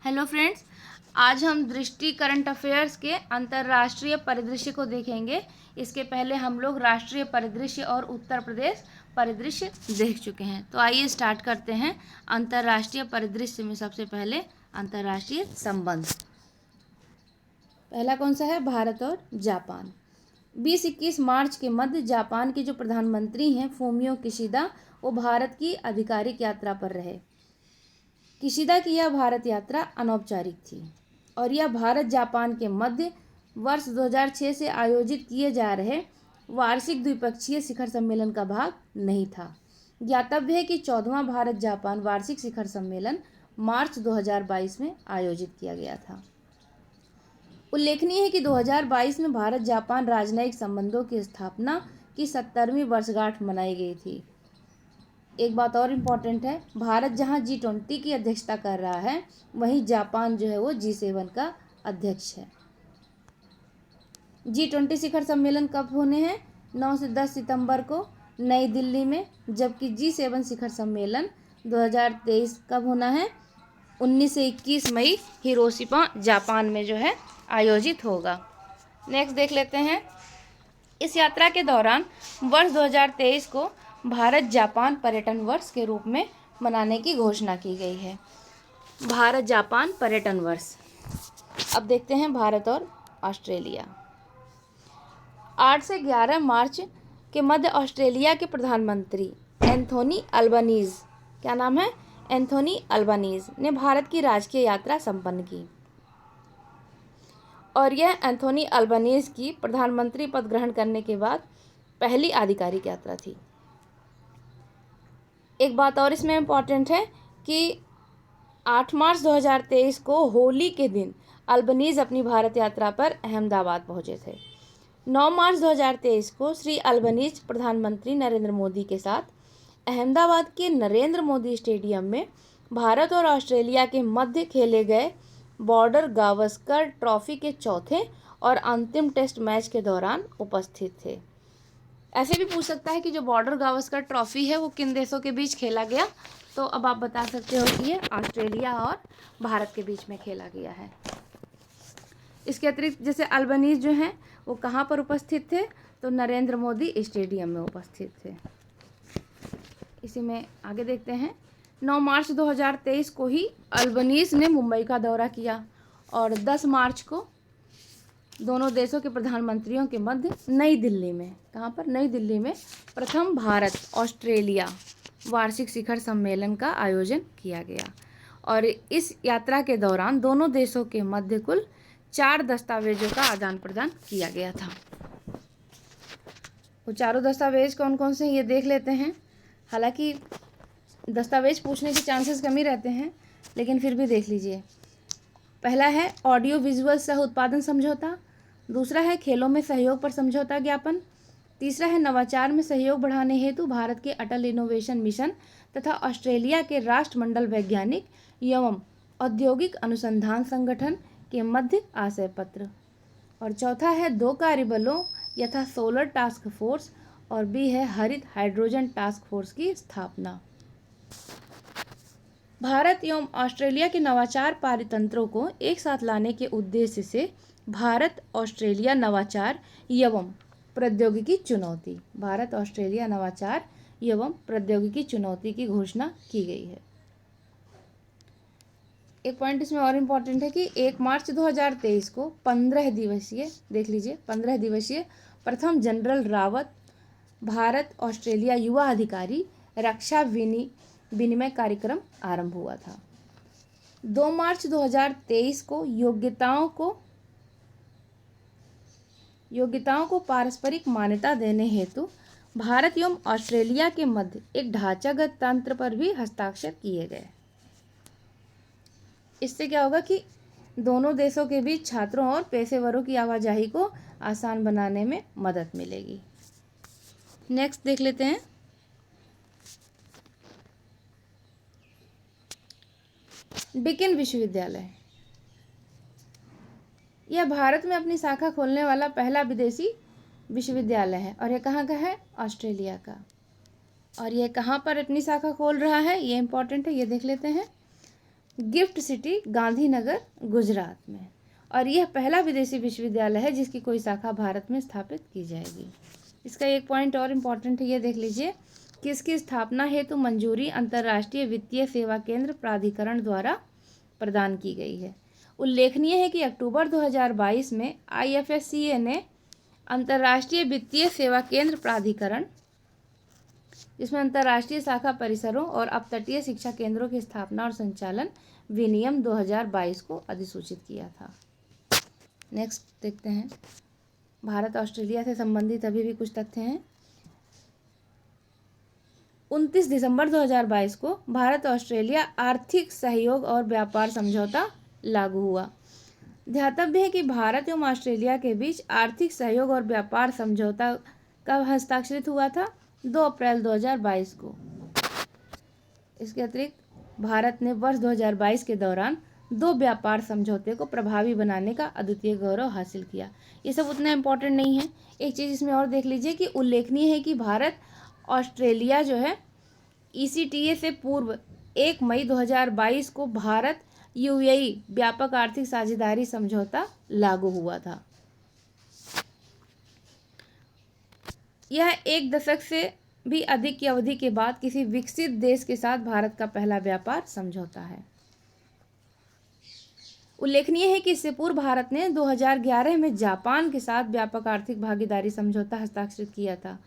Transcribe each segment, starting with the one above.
Hello friends, आज हम दृष्टि करंट अफेयर्स के अंतर्राष्ट्रीय परिदृश्य को देखेंगे। इसके पहले हम लोग राष्ट्रीय परिदृश्य और उत्तर प्रदेश परिदृश्य देख चुके हैं। तो आइए स्टार्ट करते हैं। अंतर्राष्ट्रीय परिदृश्य में सबसे पहले अंतर्राष्ट्रीय संबंध। पहला कौन सा है? भारत और जापान। 20-21 मार्च के मध्य जापान के जो प्रधानमंत्री हैं फूमियो किशिदा, वो भारत की आधिकारिक यात्रा पर रहे। किशिदा की यह भारत यात्रा अनौपचारिक थी और यह भारत जापान के मध्य वर्ष 2006 से आयोजित किए जा रहे वार्षिक द्विपक्षीय शिखर सम्मेलन का भाग नहीं था। ज्ञातव्य है कि 14वां भारत जापान वार्षिक शिखर सम्मेलन मार्च 2022 में आयोजित किया गया था। उल्लेखनीय है कि 2022 में भारत जापान राजनयिक संबंधों की स्थापना की 70वीं वर्षगांठ मनाई गई थी। एक बात और इम्पॉर्टेंट है, भारत जहां G20 की अध्यक्षता कर रहा है, वहीं जापान जो है वो G7 का अध्यक्ष है। G20 शिखर सम्मेलन कब होने हैं? 9 से 10 सितंबर को नई दिल्ली में, जबकि G7 शिखर सम्मेलन 2023 कब होना है? 19 से 21 मई हिरोशिमा जापान में जो है आयोजित होगा। नेक्स्ट देख लेते हैं। इस यात्रा के दौरान वर्ष 2023 को भारत जापान पर्यटन वर्ष के रूप में मनाने की घोषणा की गई है। भारत जापान पर्यटन वर्ष। अब देखते हैं भारत और ऑस्ट्रेलिया। 8 से 11 मार्च के मध्य ऑस्ट्रेलिया के प्रधानमंत्री एंथोनी अल्बानीज, क्या नाम है? एंथोनी अल्बानीज ने भारत की राजकीय यात्रा संपन्न की और यह एंथोनी अल्बानीज की प्रधानमंत्री पद ग्रहण करने के बाद पहली आधिकारिक यात्रा थी। एक बात और इसमें इम्पॉर्टेंट है कि 8 मार्च 2023 को होली के दिन अल्बानीज अपनी भारत यात्रा पर अहमदाबाद पहुंचे थे। 9 मार्च 2023 को श्री अल्बानीज प्रधानमंत्री नरेंद्र मोदी के साथ अहमदाबाद के नरेंद्र मोदी स्टेडियम में भारत और ऑस्ट्रेलिया के मध्य खेले गए बॉर्डर गावस्कर ट्रॉफी के चौथे और अंतिम टेस्ट मैच के दौरान उपस्थित थे। ऐसे भी पूछ सकता है कि जो बॉर्डर गावस्कर ट्रॉफी है वो किन देशों के बीच खेला गया, तो अब आप बता सकते हो कि ये ऑस्ट्रेलिया और भारत के बीच में खेला गया है। इसके अतिरिक्त जैसे अल्बानीज जो हैं वो कहाँ पर उपस्थित थे? तो नरेंद्र मोदी स्टेडियम में उपस्थित थे। इसी में आगे देखते हैं। 9 मार्च 2023 को ही अल्बानीज ने मुंबई का दौरा किया और 10 मार्च को दोनों देशों के प्रधानमंत्रियों के मध्य नई दिल्ली में, कहाँ पर? नई दिल्ली में प्रथम भारत ऑस्ट्रेलिया वार्षिक शिखर सम्मेलन का आयोजन किया गया और इस यात्रा के दौरान दोनों देशों के मध्य कुल 4 दस्तावेजों का आदान प्रदान किया गया था। वो चारों दस्तावेज कौन कौन से हैं ये देख लेते हैं। हालांकि दस्तावेज पूछने के चांसेस कम ही रहते हैं, लेकिन फिर भी देख लीजिए। पहला है ऑडियो विजुअल सह उत्पादन समझौता, दूसरा है खेलों में सहयोग पर समझौता ज्ञापन, तीसरा है नवाचार में सहयोग बढ़ाने हेतु भारत के अटल इनोवेशन मिशन तथा ऑस्ट्रेलिया के राष्ट्रमंडल वैज्ञानिक एवं औद्योगिक अनुसंधान संगठन के मध्य आशय पत्र, और चौथा है 2 कार्यबलों यथा सोलर टास्क फोर्स और बी है हरित हाइड्रोजन टास्क फोर्स की स्थापना। भारत एवं ऑस्ट्रेलिया के नवाचार पारितंत्रों को एक साथ लाने के उद्देश्य से भारत ऑस्ट्रेलिया नवाचार एवं प्रौद्योगिकी चुनौती, भारत ऑस्ट्रेलिया नवाचार एवं प्रौद्योगिकी चुनौती की घोषणा की गई है। एक पॉइंट इसमें और इम्पॉर्टेंट है कि 1 मार्च 2023 को 15 दिवसीय, देख लीजिए, 15 दिवसीय प्रथम जनरल रावत भारत ऑस्ट्रेलिया युवा अधिकारी रक्षा विनिमय कार्यक्रम आरंभ हुआ था। 2 मार्च 2023 को योग्यताओं को पारस्परिक मान्यता देने हेतु भारत एवं ऑस्ट्रेलिया के मध्य एक ढांचागत तंत्र पर भी हस्ताक्षर किए गए। इससे क्या होगा कि दोनों देशों के बीच छात्रों और पेशेवरों की आवाजाही को आसान बनाने में मदद मिलेगी। नेक्स्ट देख लेते हैं। डिकिन विश्वविद्यालय, यह भारत में अपनी शाखा खोलने वाला पहला विदेशी विश्वविद्यालय है और यह कहाँ का है? ऑस्ट्रेलिया का। और यह कहाँ पर अपनी शाखा खोल रहा है, ये इंपॉर्टेंट है, ये देख लेते हैं। गिफ्ट सिटी गांधीनगर गुजरात में। और यह पहला विदेशी विश्वविद्यालय है जिसकी कोई शाखा भारत में स्थापित की जाएगी। इसका एक पॉइंट और इम्पॉर्टेंट है, ये देख लीजिए कि इसकी स्थापना हेतु मंजूरी अंतर्राष्ट्रीय वित्तीय सेवा केंद्र प्राधिकरण द्वारा प्रदान की गई है। उल्लेखनीय है कि अक्टूबर 2022 में IFSCA ने अंतर्राष्ट्रीय वित्तीय सेवा केंद्र प्राधिकरण, जिसमें अंतर्राष्ट्रीय शाखा परिसरों और अपतटीय शिक्षा केंद्रों की स्थापना और संचालन विनियम 2022 को अधिसूचित किया था। नेक्स्ट देखते हैं, भारत ऑस्ट्रेलिया से संबंधित अभी भी कुछ तथ्य हैं। 29 दिसंबर 2022 को भारत ऑस्ट्रेलिया आर्थिक सहयोग और व्यापार समझौता लागू हुआ। ध्यातव्य है कि भारत एवं ऑस्ट्रेलिया के बीच आर्थिक सहयोग और व्यापार समझौता कब हस्ताक्षरित हुआ था? 2 अप्रैल 2022 को। इसके अतिरिक्त भारत ने वर्ष 2022 के दौरान 2 व्यापार समझौते को प्रभावी बनाने का अद्वितीय गौरव हासिल किया। ये सब उतना इम्पोर्टेंट नहीं है। एक चीज़ इसमें और देख लीजिए कि उल्लेखनीय है कि भारत ऑस्ट्रेलिया जो है ECTA से पूर्व 1 मई 2022 को भारत UAE व्यापक आर्थिक साझेदारी समझौता लागू हुआ था। यह 1 दशक से भी अधिक की अवधि के बाद किसी विकसित देश के साथ भारत का पहला व्यापार समझौता है। उल्लेखनीय है कि इससे पूर्व भारत ने 2011 में जापान के साथ व्यापक आर्थिक भागीदारी समझौता हस्ताक्षरित किया था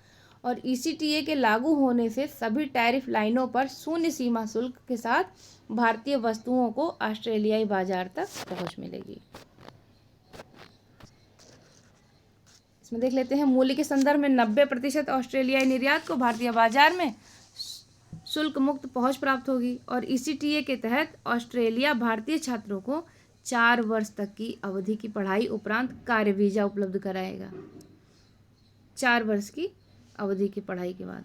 और ECTA के लागू होने से सभी टैरिफ लाइनों पर शून्य सीमा शुल्क के साथ भारतीय वस्तुओं को ऑस्ट्रेलियाई बाजार तक पहुंच मिलेगी। इसमें देख लेते हैं, मूल्य के संदर्भ में 90% ऑस्ट्रेलियाई निर्यात को भारतीय बाजार में शुल्क मुक्त पहुंच प्राप्त होगी और ECTA के तहत ऑस्ट्रेलिया भारतीय छात्रों को 4 वर्ष तक की अवधि की पढ़ाई उपरांत कार्य वीजा उपलब्ध कराएगा। 4 वर्ष की अवधि की पढ़ाई के बाद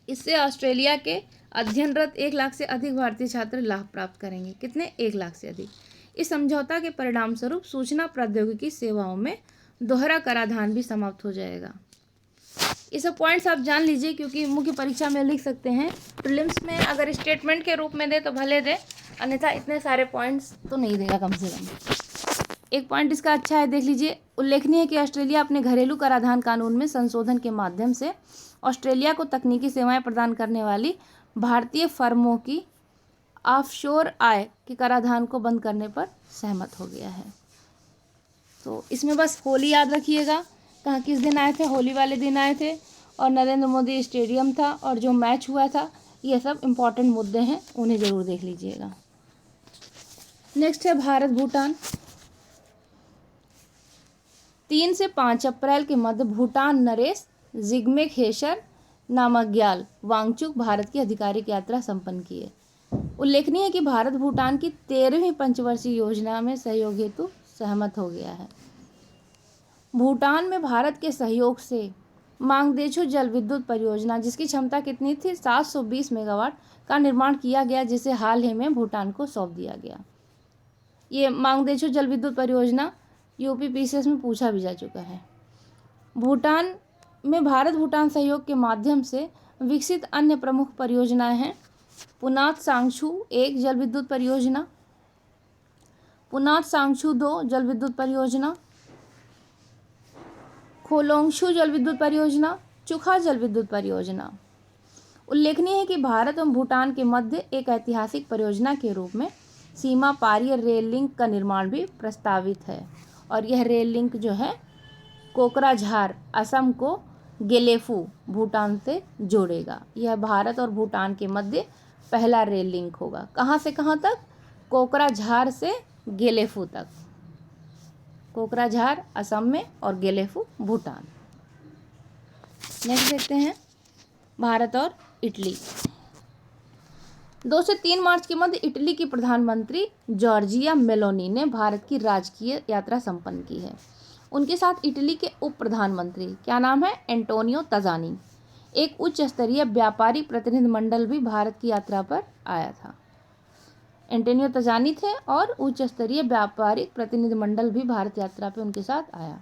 इससे ऑस्ट्रेलिया के अध्ययनरत 1 लाख से अधिक भारतीय छात्र लाभ प्राप्त करेंगे। कितने? 1 लाख से अधिक। इस समझौता के परिणाम स्वरूप सूचना प्रौद्योगिकी सेवाओं में दोहरा कराधान भी समाप्त हो जाएगा। ये सब पॉइंट्स आप जान लीजिए क्योंकि मुख्य परीक्षा में लिख सकते हैं। प्रीलिम्स में अगर स्टेटमेंट के रूप में दे तो भले दे, अन्यथा इतने सारे पॉइंट्स तो नहीं देगा कम से कम। एक पॉइंट इसका अच्छा है, देख लीजिए। उल्लेखनीय है कि ऑस्ट्रेलिया अपने घरेलू कराधान कानून में संशोधन के माध्यम से ऑस्ट्रेलिया को तकनीकी सेवाएं प्रदान करने वाली भारतीय फर्मों की ऑफशोर आय के कराधान को बंद करने पर सहमत हो गया है। तो इसमें बस होली याद रखिएगा, कहाँ किस दिन आए थे? होली वाले दिन आए थे और नरेंद्र मोदी स्टेडियम था और जो मैच हुआ था। ये सब इम्पॉर्टेंट मुद्दे हैं, उन्हें ज़रूर देख लीजिएगा। नेक्स्ट है भारत भूटान। 3 से 5 अप्रैल के मध्य भूटान नरेश जिग्मे खेसर नामग्याल वांगचुक भारत की आधिकारिक यात्रा संपन्न किए। उल्लेखनीय है कि भारत भूटान की 13वीं पंचवर्षीय योजना में सहयोग हेतु सहमत हो गया है। भूटान में भारत के सहयोग से मांगदेछू जल विद्युत परियोजना, जिसकी क्षमता कितनी थी? 720 मेगावाट का निर्माण किया गया, जिसे हाल ही में भूटान को सौंप दिया गया। ये मांगदेछू जल विद्युत परियोजना UPPCS में पूछा भी जा चुका है। भूटान में भारत भूटान सहयोग के माध्यम से विकसित अन्य प्रमुख परियोजनाएं हैं पुनात सांगछू 1 जल विद्युत परियोजना, पुनात सांगछू 2 जल विद्युत परियोजना, खोलोंगछू जल विद्युत परियोजना, चुखा जल विद्युत परियोजना। उल्लेखनीय है कि भारत एवं भूटान के मध्य एक ऐतिहासिक परियोजना के रूप में सीमा पारीय रेल लिंक का निर्माण भी प्रस्तावित है और यह रेल लिंक जो है कोकराझार असम को गेलेफू भूटान से जोड़ेगा। यह भारत और भूटान के मध्य पहला रेल लिंक होगा। कहाँ से कहाँ तक? कोकराझार से गेलेफू तक। कोकराझार असम में और गेलेफू भूटान। नेक्स्ट देखते हैं भारत और इटली। 2 से 3 मार्च के मध्य इटली की प्रधानमंत्री जॉर्जिया मेलोनी ने भारत की राजकीय यात्रा संपन्न की है। उनके साथ इटली के उप प्रधानमंत्री, क्या नाम है? एंटोनियो तजानी। एक उच्च स्तरीय व्यापारिक प्रतिनिधिमंडल भी भारत की यात्रा पर आया था। एंटोनियो तजानी थे और उच्च स्तरीय व्यापारिक प्रतिनिधिमंडल भी भारत यात्रा पर उनके साथ आया।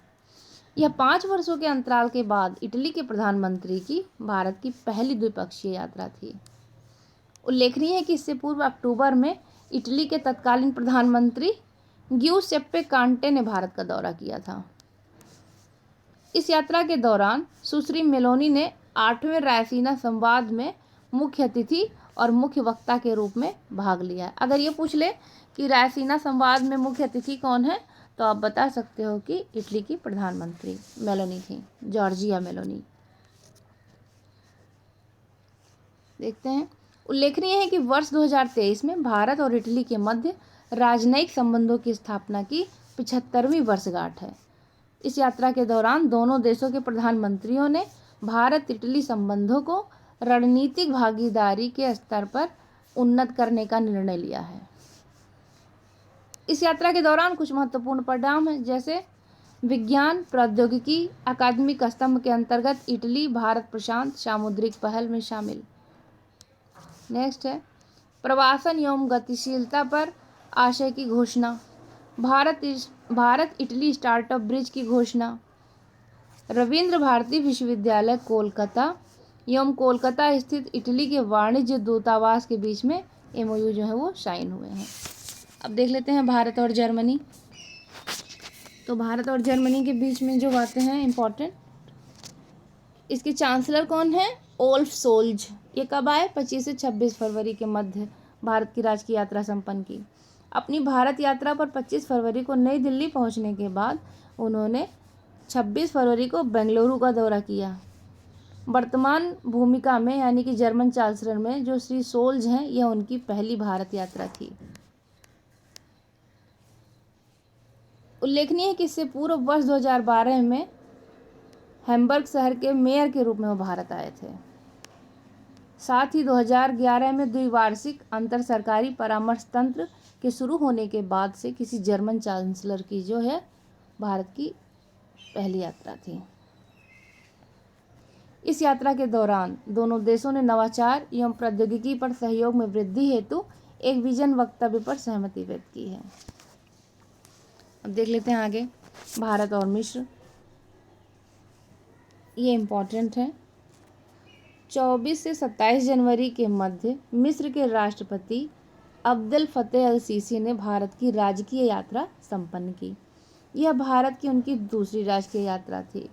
यह 5 वर्षों के अंतराल के बाद इटली के प्रधानमंत्री की भारत की पहली द्विपक्षीय यात्रा थी। उल्लेखनीय है कि इससे पूर्व अक्टूबर में इटली के तत्कालीन प्रधानमंत्री ग्यूसेप्पे कांटे ने भारत का दौरा किया था। इस यात्रा के दौरान सुश्री मेलोनी ने 8वें रायसीना संवाद में मुख्य अतिथि और मुख्य वक्ता के रूप में भाग लिया है। अगर ये पूछ ले कि रायसीना संवाद में मुख्य अतिथि कौन है, तो आप बता सकते हो कि इटली की प्रधानमंत्री मेलोनी थी, जॉर्जिया मेलोनी। देखते हैं, उल्लेखनीय है कि वर्ष 2023 में भारत और इटली के मध्य राजनयिक संबंधों की स्थापना की 75वीं वर्षगांठ है। इस यात्रा के दौरान दोनों देशों के प्रधानमंत्रियों ने भारत इटली संबंधों को रणनीतिक भागीदारी के स्तर पर उन्नत करने का निर्णय लिया है। इस यात्रा के दौरान कुछ महत्वपूर्ण परिणाम हैं, जैसे विज्ञान प्रौद्योगिकी अकादमिक स्तंभ के अंतर्गत इटली भारत प्रशांत सामुद्रिक पहल में शामिल। नेक्स्ट है प्रवासन एवं गतिशीलता पर आशय की घोषणा, भारत इटली स्टार्टअप ब्रिज की घोषणा, रविंद्र भारती विश्वविद्यालय कोलकाता एवं कोलकाता स्थित इटली के वाणिज्य दूतावास के बीच में एमओयू जो है वो साइन हुए हैं। अब देख लेते हैं भारत और जर्मनी। तो भारत और जर्मनी के बीच में जो बातें हैं इम्पोर्टेंट, इसके चांसलर कौन है? ओल्फ सोल्ज। ये कब आए? 25 से 26 फरवरी के मध्य भारत की राजकीय यात्रा संपन्न की। अपनी भारत यात्रा पर 25 फरवरी को नई दिल्ली पहुंचने के बाद उन्होंने 26 फरवरी को बेंगलुरु का दौरा किया। वर्तमान भूमिका में यानी कि जर्मन चांसलर में जो श्री सोल्ज हैं, यह उनकी पहली भारत यात्रा थी। उल्लेखनीय है कि इससे पूर्व वर्ष 2012 में हैम्बर्ग शहर के मेयर के रूप में वो भारत आए थे। साथ ही 2011 में द्विवार्षिक अंतर सरकारी परामर्श तंत्र के शुरू होने के बाद से किसी जर्मन चांसलर की जो है भारत की पहली यात्रा थी। इस यात्रा के दौरान दोनों देशों ने नवाचार एवं प्रौद्योगिकी पर सहयोग में वृद्धि हेतु एक विजन वक्तव्य पर सहमति व्यक्त की है। अब देख लेते हैं आगे भारत और मिस्र। ये इम्पोर्टेंट है। 24 से 27 जनवरी के मध्य मिस्र के राष्ट्रपति अब्देल फतेह अल सीसी ने भारत की राजकीय यात्रा संपन्न की। यह भारत की उनकी दूसरी राजकीय यात्रा थी।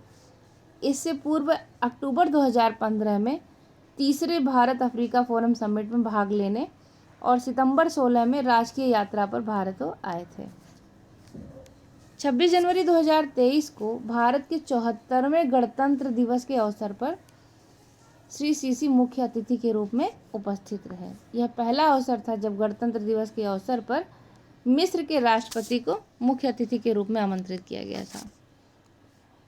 इससे पूर्व अक्टूबर 2015 में तीसरे भारत अफ्रीका फोरम समिट में भाग लेने और सितंबर 16 में राजकीय यात्रा पर भारत आए थे। 26 जनवरी 2023 को भारत के 74वें गणतंत्र दिवस के अवसर पर श्री सीसी मुख्य अतिथि के रूप में उपस्थित रहे। यह पहला अवसर था जब गणतंत्र दिवस के अवसर पर मिस्र के राष्ट्रपति को मुख्य अतिथि के रूप में आमंत्रित किया गया था।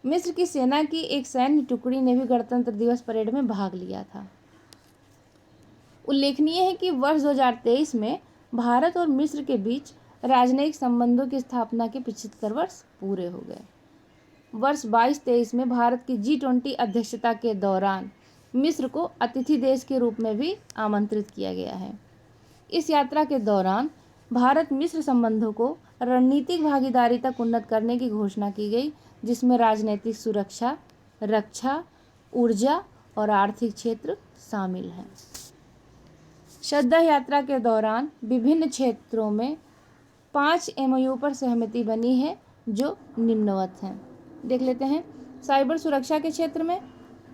मिस्र की सेना की एक सैन्य टुकड़ी ने भी गणतंत्र दिवस परेड में भाग लिया था। उल्लेखनीय है कि वर्ष 2023 में भारत और मिस्र के बीच राजनयिक संबंधों की स्थापना के 75 वर्ष पूरे हो गए। वर्ष 22-23 में भारत की G20 अध्यक्षता के दौरान मिस्र को अतिथि देश के रूप में भी आमंत्रित किया गया है। इस यात्रा के दौरान भारत मिस्र संबंधों को रणनीतिक भागीदारी तक उन्नत करने की घोषणा की गई, जिसमें राजनीतिक सुरक्षा, रक्षा, ऊर्जा और आर्थिक क्षेत्र शामिल हैं। श्रद्धा यात्रा के दौरान विभिन्न क्षेत्रों में 5 MOU पर सहमति बनी है जो निम्नवत हैं। देख लेते हैं। साइबर सुरक्षा के क्षेत्र में,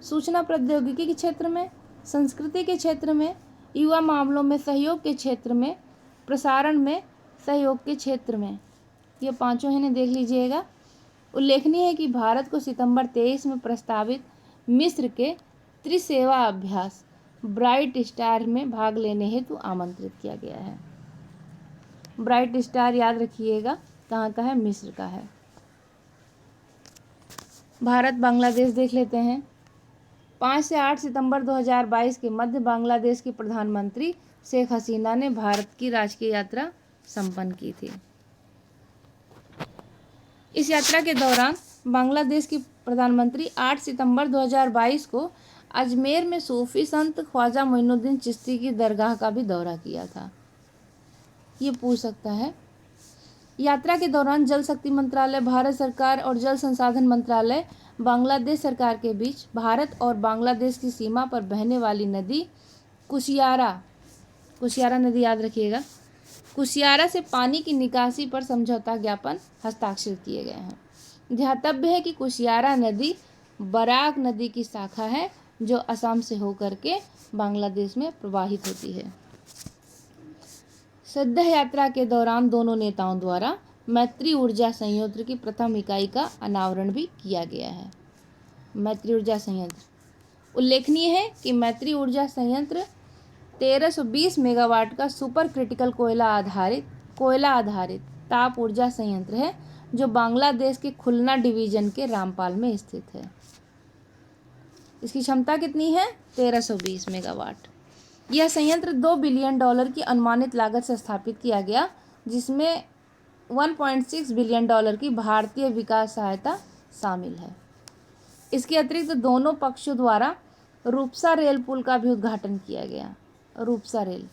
सूचना प्रौद्योगिकी के क्षेत्र में, संस्कृति के क्षेत्र में, युवा मामलों में सहयोग के क्षेत्र में, प्रसारण में सहयोग के क्षेत्र में। ये पांचों हैं, देख लीजिएगा। उल्लेखनीय है कि भारत को सितंबर 23 में प्रस्तावित मिस्र के त्रिसेवा अभ्यास ब्राइट स्टार में भाग लेने हेतु आमंत्रित किया गया है। ब्राइट स्टार याद रखिएगा कहाँ का है? मिस्र का है। भारत बांग्लादेश देख लेते हैं। 5 से 8 सितंबर 2022 के मध्य बांग्लादेश की प्रधानमंत्री शेख हसीना ने भारत की राजकीय यात्रा संपन्न की थी। इस यात्रा के दौरान बांग्लादेश की प्रधानमंत्री 8 सितंबर 2022 को अजमेर में सूफी संत ख्वाजा मोइनुद्दीन चिश्ती की दरगाह का भी दौरा किया था। ये पूछ सकता है। यात्रा के दौरान जल शक्ति मंत्रालय, भारत सरकार और जल संसाधन मंत्रालय बांग्लादेश सरकार के बीच भारत और बांग्लादेश की सीमा पर बहने वाली नदी कुशियारा नदी याद रखिएगा, कुशियारा से पानी की निकासी पर समझौता ज्ञापन हस्ताक्षरित किए गए हैं। ध्यातव्य है कि कुशियारा नदी बराक नदी की शाखा है जो असम से होकर के बांग्लादेश में प्रवाहित होती है। श्रद्धा यात्रा के दौरान दोनों नेताओं द्वारा मैत्री ऊर्जा संयंत्र की प्रथम इकाई का अनावरण भी किया गया है। मैत्री ऊर्जा संयंत्र उल्लेखनीय है कि मैत्री ऊर्जा संयंत्र 1320 मेगावाट का सुपर क्रिटिकल कोयला आधारित ताप ऊर्जा संयंत्र है जो बांग्लादेश के खुलना डिवीजन के रामपाल में स्थित है। इसकी क्षमता कितनी है? 1320 मेगावाट। यह संयंत्र $2 बिलियन की अनुमानित लागत से स्थापित किया गया, जिसमें $1.6 बिलियन की भारतीय विकास सहायता शामिल है। इसके अतिरिक्त दोनों पक्षों द्वारा रूपसा रेल पुल का भी उद्घाटन किया गया। रूपसा रेल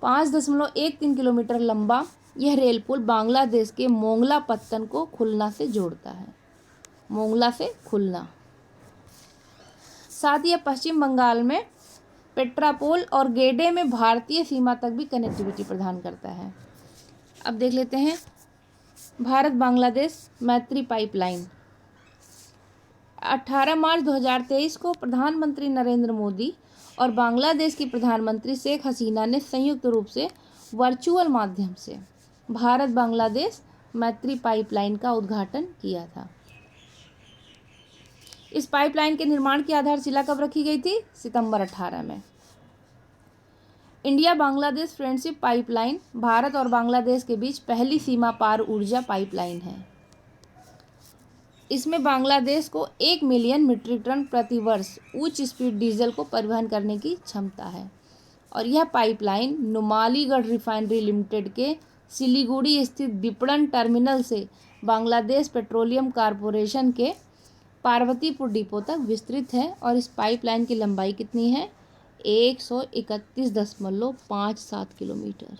5.13 किलोमीटर लंबा यह रेल पुल बांग्लादेश के मोंगला पत्तन को खुलना से जोड़ता है। मोंगला से खुलना, साथ ही यह पश्चिम बंगाल में पेट्रापोल और गेडे में भारतीय सीमा तक भी कनेक्टिविटी प्रदान करता है। अब देख लेते हैं भारत बांग्लादेश मैत्री पाइपलाइन। 18 मार्च 2023 को प्रधानमंत्री नरेंद्र मोदी और बांग्लादेश की प्रधानमंत्री शेख हसीना ने संयुक्त रूप से वर्चुअल माध्यम से भारत बांग्लादेश मैत्री पाइपलाइन का उद्घाटन किया था। इस पाइपलाइन के निर्माण की आधारशिला कब रखी गई थी? सितंबर 18 में। India Bangladesh friendship pipeline Bharat और बांग्लादेश के बीच पहली सीमा पार ऊर्जा पाइपलाइन है। इसमें बांग्लादेश को 1 मिलियन मीट्रिक टन प्रति वर्ष उच्च स्पीड डीजल को परिवहन करने की क्षमता है और यह पाइपलाइन नुमालीगढ़ रिफाइनरी लिमिटेड के सिलीगुड़ी स्थित विपणन टर्मिनल से बांग्लादेश पेट्रोलियम कॉरपोरेशन के पार्वतीपुर डिपो तक विस्तृत है और इस पाइपलाइन की लंबाई कितनी है? 131.57 किलोमीटर।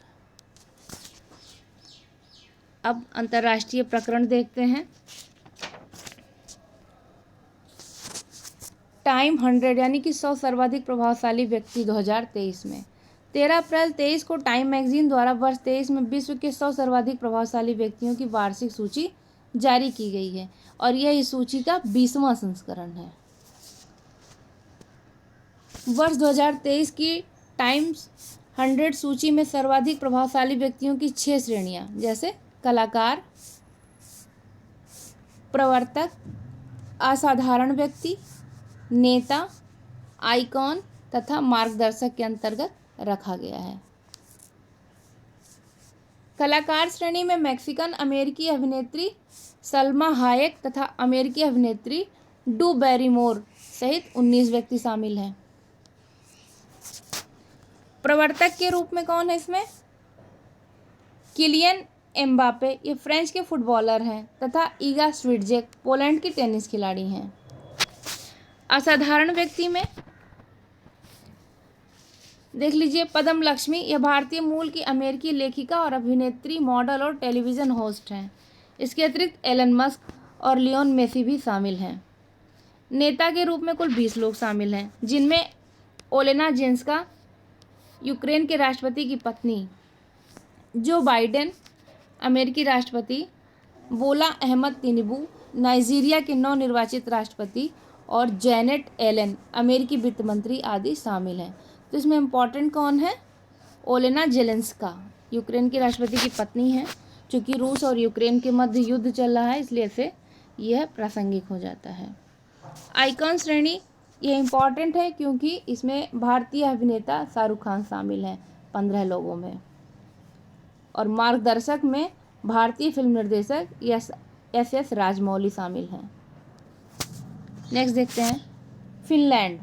अब अंतर्राष्ट्रीय प्रकरण देखते हैं। टाइम 100 यानी कि 100 सर्वाधिक प्रभावशाली व्यक्ति 2023 में 13 अप्रैल 23 को टाइम मैगजीन द्वारा वर्ष 23 में विश्व के 100 सर्वाधिक प्रभावशाली व्यक्तियों की वार्षिक सूची जारी की गई है और यह इस सूची का 20वां संस्करण है। वर्ष 2023 की टाइम्स 100 सूची में सर्वाधिक प्रभावशाली व्यक्तियों की 6 श्रेणियां, जैसे कलाकार, प्रवर्तक, असाधारण व्यक्ति, नेता, आइकॉन तथा मार्गदर्शक के अंतर्गत रखा गया है। कलाकार श्रेणी में मैक्सिकन अमेरिकी अभिनेत्री सल्मा हायेक तथा अमेरिकी अभिनेत्री ड्रू बैरीमोर सहित 19 व्यक्ति शामिल हैं। प्रवर्तक के रूप में कौन है इसमें? किलियन एम्बापे, ये फ्रेंच के फुटबॉलर हैं, तथा ईगा स्विटजेक पोलैंड की टेनिस खिलाड़ी हैं। असाधारण व्यक्ति में देख लीजिए पद्म लक्ष्मी, यह भारतीय मूल की अमेरिकी लेखिका और अभिनेत्री, मॉडल और टेलीविज़न होस्ट हैं। इसके अतिरिक्त एलन मस्क और लियोन मेसी भी शामिल हैं। नेता के रूप में कुल 20 लोग शामिल हैं, जिनमें ओलेना जेलेंस्का यूक्रेन के राष्ट्रपति की पत्नी, जो बाइडेन अमेरिकी राष्ट्रपति, बोला अहमद तिनुबू नाइजीरिया के नवनिर्वाचित राष्ट्रपति और जैनेट एलन अमेरिकी वित्त मंत्री आदि शामिल हैं। तो इसमें इम्पॉर्टेंट कौन है? ओलेना जेलेंस्का यूक्रेन के राष्ट्रपति की पत्नी है। चूँकि रूस और यूक्रेन के मध्य युद्ध चल रहा है, इसलिए से यह प्रासंगिक हो जाता है। आइकॉन श्रेणी यह इम्पॉर्टेंट है क्योंकि इसमें भारतीय अभिनेता शाहरुख खान शामिल हैं 15 लोगों में, और मार्गदर्शक में भारतीय फिल्म निर्देशक एस राजमौली शामिल हैं। नेक्स्ट देखते हैं फिनलैंड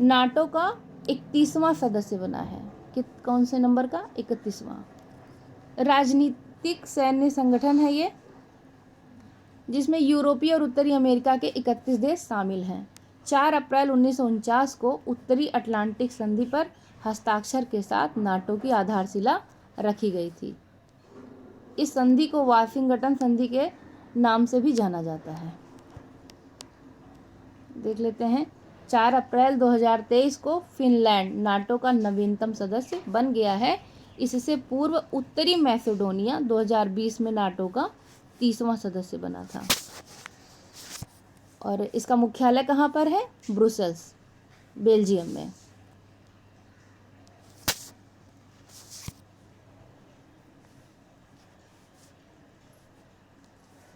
नाटो का 31वां सदस्य बना है। कौन से नंबर का? 31वां। राजनीतिक सैन्य संगठन है ये, जिसमें यूरोपीय और उत्तरी अमेरिका के 31 देश शामिल हैं। 4 अप्रैल 1949 को उत्तरी अटलांटिक संधि पर हस्ताक्षर के साथ नाटो की आधारशिला रखी गई थी। इस संधि को वाशिंगटन संधि के नाम से भी जाना जाता है। देख लेते हैं 4 अप्रैल 2023 को फिनलैंड नाटो का नवीनतम सदस्य बन गया है। इससे पूर्व उत्तरी मैसेडोनिया 2020 में नाटो का 30वां सदस्य बना था। और इसका मुख्यालय कहाँ पर है? ब्रुसेल्स, बेल्जियम में।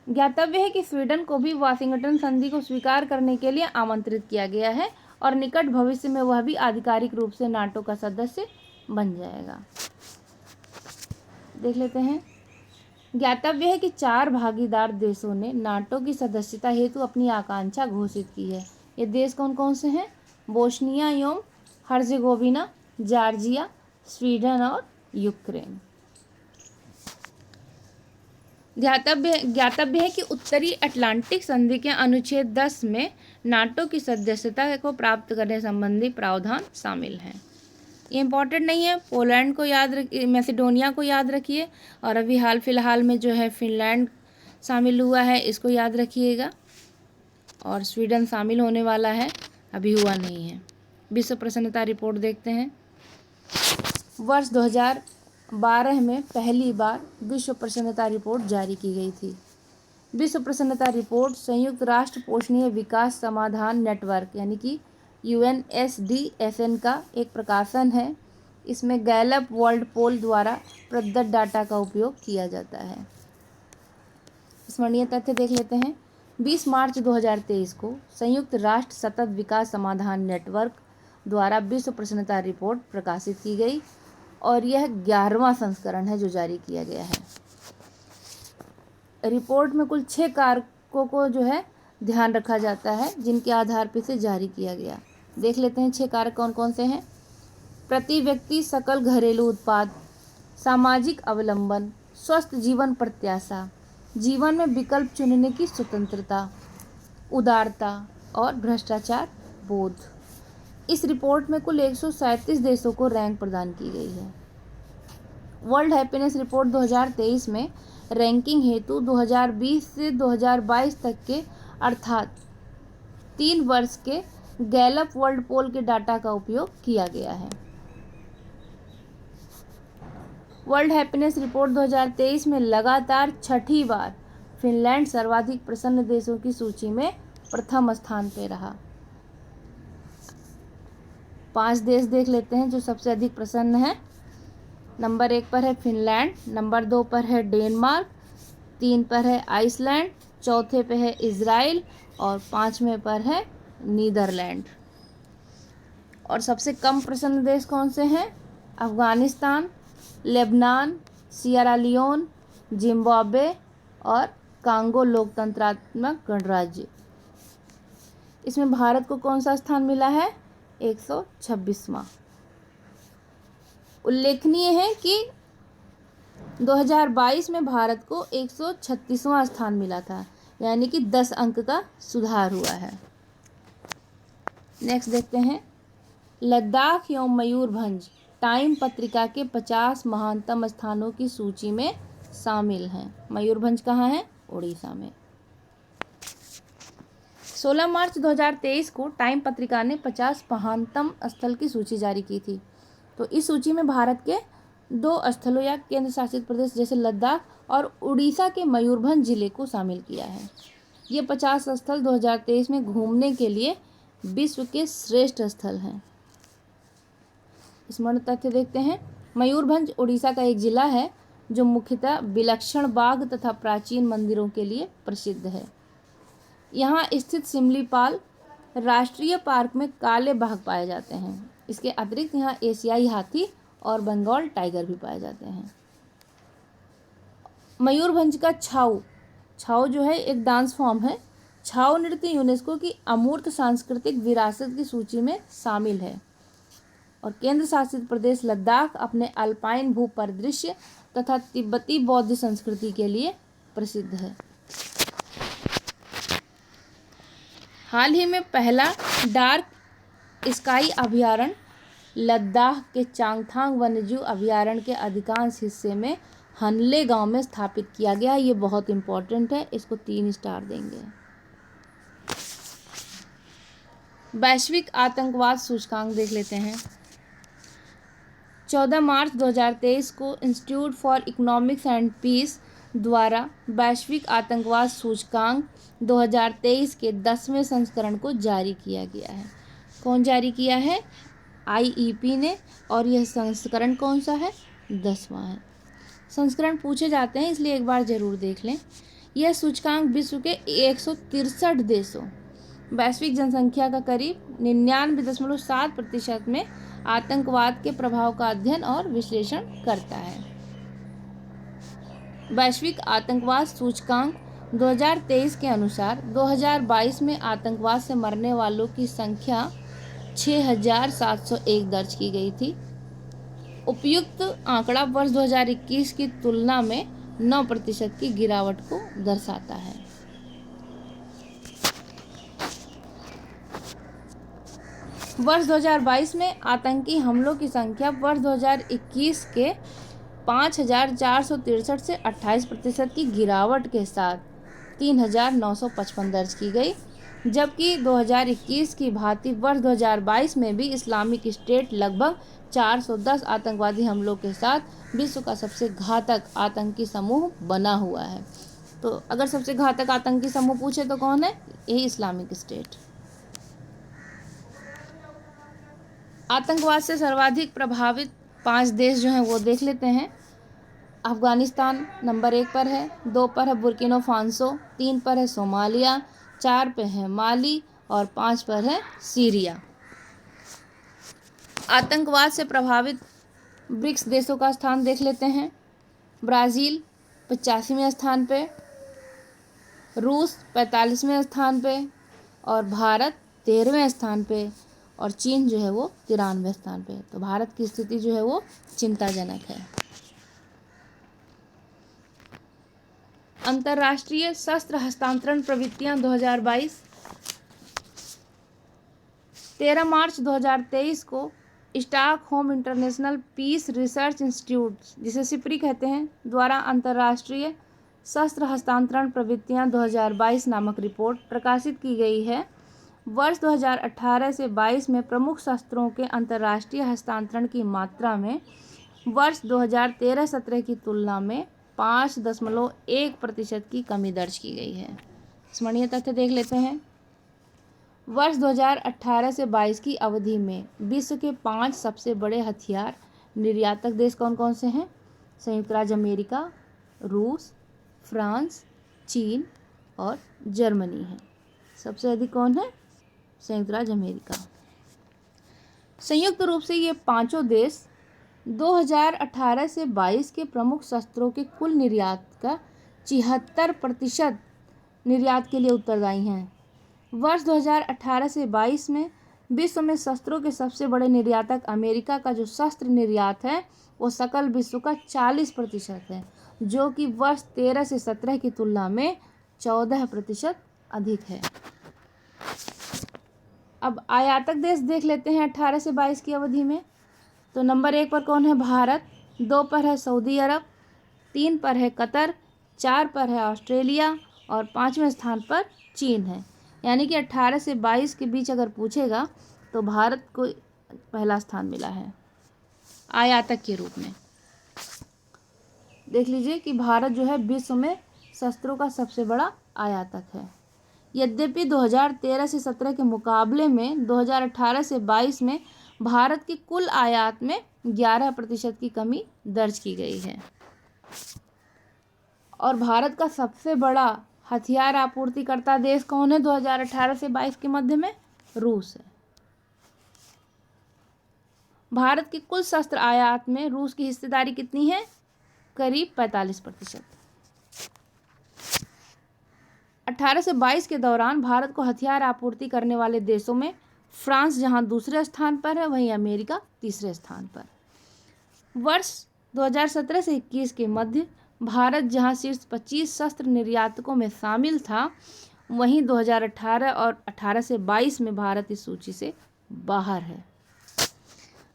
ज्ञातव्य है कि स्वीडन को भी वाशिंगटन संधि को स्वीकार करने के लिए आमंत्रित किया गया है और निकट भविष्य में वह भी आधिकारिक रूप से नाटो का सदस्य बन जाएगा। देख लेते हैं। ज्ञातव्य है कि 4 भागीदार देशों ने नाटो की सदस्यता हेतु अपनी आकांक्षा घोषित की है। ये देश कौन कौन से हैं? बोस्निया एवं हर्जेगोविना, जॉर्जिया, स्वीडन और यूक्रेन। ज्ञातव्य है कि उत्तरी अटलांटिक संधि के अनुच्छेद 10 में नाटो की सदस्यता को प्राप्त करने संबंधी प्रावधान शामिल हैं। ये इम्पॉर्टेंट नहीं है, पोलैंड को याद रखिए, मैसेडोनिया को याद रखिए, और अभी हाल फिलहाल में जो है फिनलैंड शामिल हुआ है, इसको याद रखिएगा, और स्वीडन शामिल होने वाला है, अभी हुआ नहीं है। विश्व प्रसन्नता रिपोर्ट देखते हैं। वर्ष 2012 में पहली बार विश्व प्रसन्नता रिपोर्ट जारी की गई थी। विश्व प्रसन्नता रिपोर्ट संयुक्त राष्ट्र पोषणीय विकास समाधान नेटवर्क यानी कि UNSDFN का एक प्रकाशन है। इसमें गैलप वर्ल्ड पोल द्वारा प्रदत्त डाटा का उपयोग किया जाता है। स्मरणीय तथ्य देख लेते हैं। 20 मार्च 2023 को संयुक्त राष्ट्र सतत विकास समाधान नेटवर्क द्वारा विश्व प्रसन्नता रिपोर्ट प्रकाशित की गई और यह 11वां संस्करण है जो जारी किया गया है। रिपोर्ट में कुल 6 कारकों को जो है ध्यान रखा जाता है जिनके आधार पर इसे जारी किया गया। देख लेते हैं 6 कारक कौन कौन से हैं। प्रति व्यक्ति सकल घरेलू उत्पाद, सामाजिक अवलंबन, स्वस्थ जीवन प्रत्याशा, जीवन में विकल्प चुनने की स्वतंत्रता, उदारता और भ्रष्टाचार बोध। इस रिपोर्ट में कुल 137 देशों को रैंक प्रदान की गई है। वर्ल्ड हैप्पीनेस रिपोर्ट 2023 में रैंकिंग हेतु 2020 से 2022 तक के अर्थात 3 वर्ष के गैलप वर्ल्ड पोल के डाटा का उपयोग किया गया है। वर्ल्ड हैप्पीनेस रिपोर्ट 2023 में लगातार 6ठी बार फिनलैंड सर्वाधिक प्रसन्न देशों की सूची में प्रथम स्थान पर रहा। 5 देश देख लेते हैं जो सबसे अधिक प्रसन्न हैं। नंबर 1 पर है फिनलैंड, नंबर 2 पर है डेनमार्क, 3 पर है आइसलैंड, चौथे पे है इजराइल और 5वें पर है नीदरलैंड। और सबसे कम प्रसन्न देश कौन से हैं? Afghanistan, Lebanon, Sierra Leone, Zimbabwe और कांगो लोकतंत्रात्मक गणराज्य। इसमें भारत को कौन सा स्थान मिला है? 126वां। उल्लेखनीय है कि 2022 में भारत को 136वां स्थान मिला था, यानी कि 10 अंक का सुधार हुआ है। नेक्स्ट देखते हैं। लद्दाख एवं मयूरभंज टाइम पत्रिका के 50 महानतम स्थानों की सूची में शामिल हैं। मयूरभंज कहाँ है? उड़ीसा में। 16 मार्च 2023 को टाइम पत्रिका ने 50 महानतम स्थल की सूची जारी की थी। तो इस सूची में भारत के 2 स्थलों या केंद्र शासित प्रदेश जैसे लद्दाख और उड़ीसा के मयूरभंज जिले को शामिल किया है। ये 50 स्थल 2023 में घूमने के लिए विश्व के श्रेष्ठ स्थल हैं। स्मरण तथ्य देखते हैं। मयूरभंज उड़ीसा का एक जिला है जो मुख्यतः विलक्षण बाग तथा प्राचीन मंदिरों के लिए प्रसिद्ध है। यहाँ स्थित सिमलीपाल राष्ट्रीय पार्क में काले बाघ पाए जाते हैं। इसके अतिरिक्त यहाँ एशियाई हाथी और बंगाल टाइगर भी पाए जाते हैं। मयूरभंज का छाऊ जो है एक डांस फॉर्म है। छाऊ नृत्य यूनेस्को की अमूर्त सांस्कृतिक विरासत की सूची में शामिल है। और केंद्र शासित प्रदेश लद्दाख अपने अल्पाइन भू परिदृश्य तथा तिब्बती बौद्ध संस्कृति के लिए प्रसिद्ध है। हाल ही में पहला डार्क स्काई अभयारण्य लद्दाख के चांगथांग वन्यजीव अभयारण्य के अधिकांश हिस्से में हनले गांव में स्थापित किया गया। ये बहुत इंपॉर्टेंट है, इसको 3 स्टार देंगे। वैश्विक आतंकवाद सूचकांक देख लेते हैं। 14 मार्च 2023 को Institute for Economics and Peace द्वारा वैश्विक आतंकवाद सूचकांक 2023 के 10वें संस्करण को जारी किया गया है। कौन जारी किया है? IEP ने। और यह संस्करण कौन सा है? 10वां है। संस्करण पूछे जाते हैं इसलिए एक बार जरूर देख लें। यह सूचकांक विश्व के 163 देशों, वैश्विक जनसंख्या का करीब 99.7% में आतंकवाद के प्रभाव का अध्ययन और विश्लेषण करता है। वैश्विक आतंकवाद सूचकांक 2023 के अनुसार 2022 में आतंकवाद से मरने वालों की संख्या 6,701 दर्ज की गई थी। उपयुक्त आंकड़ा वर्ष 2021 की तुलना में 9% की गिरावट को दर्शाता है। वर्ष 2022 में आतंकी हमलों की संख्या वर्ष 2021 के 5,463 से 28% की गिरावट के साथ 3,955 दर्ज की गई, जबकि 2021 की भांति वर्ष 2022 में भी इस्लामिक स्टेट लगभग 410 आतंकवादी हमलों के साथ विश्व का सबसे घातक आतंकी समूह बना हुआ है। तो अगर सबसे घातक आतंकी समूह पूछे तो कौन है? यही इस्लामिक स्टेट। आतंकवाद से सर्वाधिक प्रभावित 5 देश जो हैं वो देख लेते हैं। अफगानिस्तान नंबर 1 पर है, 2 पर है बुर्किना फासो, 3 पर है सोमालिया, 4 पे है माली और 5 पर है सीरिया। आतंकवाद से प्रभावित ब्रिक्स देशों का स्थान देख लेते हैं। ब्राज़ील 85वें स्थान पे, रूस 45वें स्थान पे और भारत 13वें स्थान पे और चीन जो है वो 93वें स्थान पे। तो भारत की स्थिति जो है वो चिंताजनक है। अंतर्राष्ट्रीय शस्त्र हस्तांतरण प्रवृत्तियां 2022। 13 मार्च 2023 को Stockholm International Peace Research Institute, जिसे सिप्री कहते हैं, द्वारा अंतर्राष्ट्रीय शस्त्र हस्तांतरण प्रवृत्तियां 2022 नामक रिपोर्ट प्रकाशित की गई है। वर्ष 2018 से 22 में प्रमुख शस्त्रों के अंतर्राष्ट्रीय हस्तांतरण की मात्रा में वर्ष 2013-17 की तुलना में 5.1% की कमी दर्ज की गई है। स्मरणीय तथ्य देख लेते हैं। वर्ष 2018 से 22 की अवधि में विश्व के 5 सबसे बड़े हथियार निर्यातक देश कौन कौन से हैं? संयुक्त राज्य अमेरिका, रूस, फ्रांस, चीन और जर्मनी है। सबसे अधिक कौन है? संयुक्त राज्य अमेरिका। संयुक्त रूप से ये पांचों देश 2018 से 22 के प्रमुख शस्त्रों के कुल निर्यात का 76% निर्यात के लिए उत्तरदायी हैं। वर्ष 2018 से 22 में विश्व में शस्त्रों के सबसे बड़े निर्यातक अमेरिका का जो शस्त्र निर्यात है वो सकल विश्व का 40% है, जो कि वर्ष 13 से 17 की तुलना में 14% अधिक है। अब आयातक देश देख लेते हैं 18 से 22 की अवधि में। तो नंबर 1 पर कौन है? भारत, 2 पर है सऊदी अरब, 3 पर है कतर, 4 पर है ऑस्ट्रेलिया और 5वें स्थान पर चीन है। यानी कि 18 से 22 के बीच अगर पूछेगा तो भारत को पहला स्थान मिला है आयातक के रूप में। देख लीजिए कि भारत जो है विश्व में शस्त्रों का सबसे बड़ा आयातक है। यद्यपि 2013 से 17 के मुकाबले में 2018 से 22 में भारत की कुल आयात में 11% की कमी दर्ज की गई है। और भारत का सबसे बड़ा हथियार आपूर्तिकर्ता देश कौन है 2018 से 22 के मध्य में? रूस है। भारत की कुल शस्त्र आयात में रूस की हिस्सेदारी कितनी है? करीब 45%। 18 से 22 के दौरान भारत को हथियार आपूर्ति करने वाले देशों में फ्रांस जहां दूसरे स्थान पर है, वहीं अमेरिका तीसरे स्थान पर। वर्ष 2017 से 21 के मध्य भारत जहां शीर्ष 25 शस्त्र निर्यातकों में शामिल था, वहीं 2018 और 18 से 22 में भारत इस सूची से बाहर है।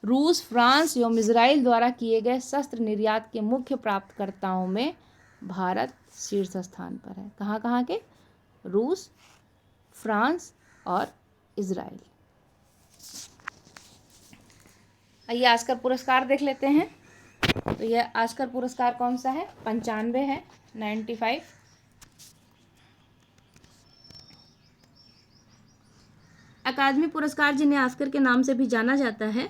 रूस, फ्रांस एवं इजराइल द्वारा किए गए शस्त्र निर्यात के मुख्य प्राप्तकर्ताओं में भारत शीर्ष स्थान पर है। कहाँ कहाँ के? रूस, फ्रांस और इजराइल। आइए ऑस्कर पुरस्कार देख लेते हैं। तो यह ऑस्कर पुरस्कार कौन सा है? 95 है, 95। अकादमी पुरस्कार, जिन्हें ऑस्कर के नाम से भी जाना जाता है,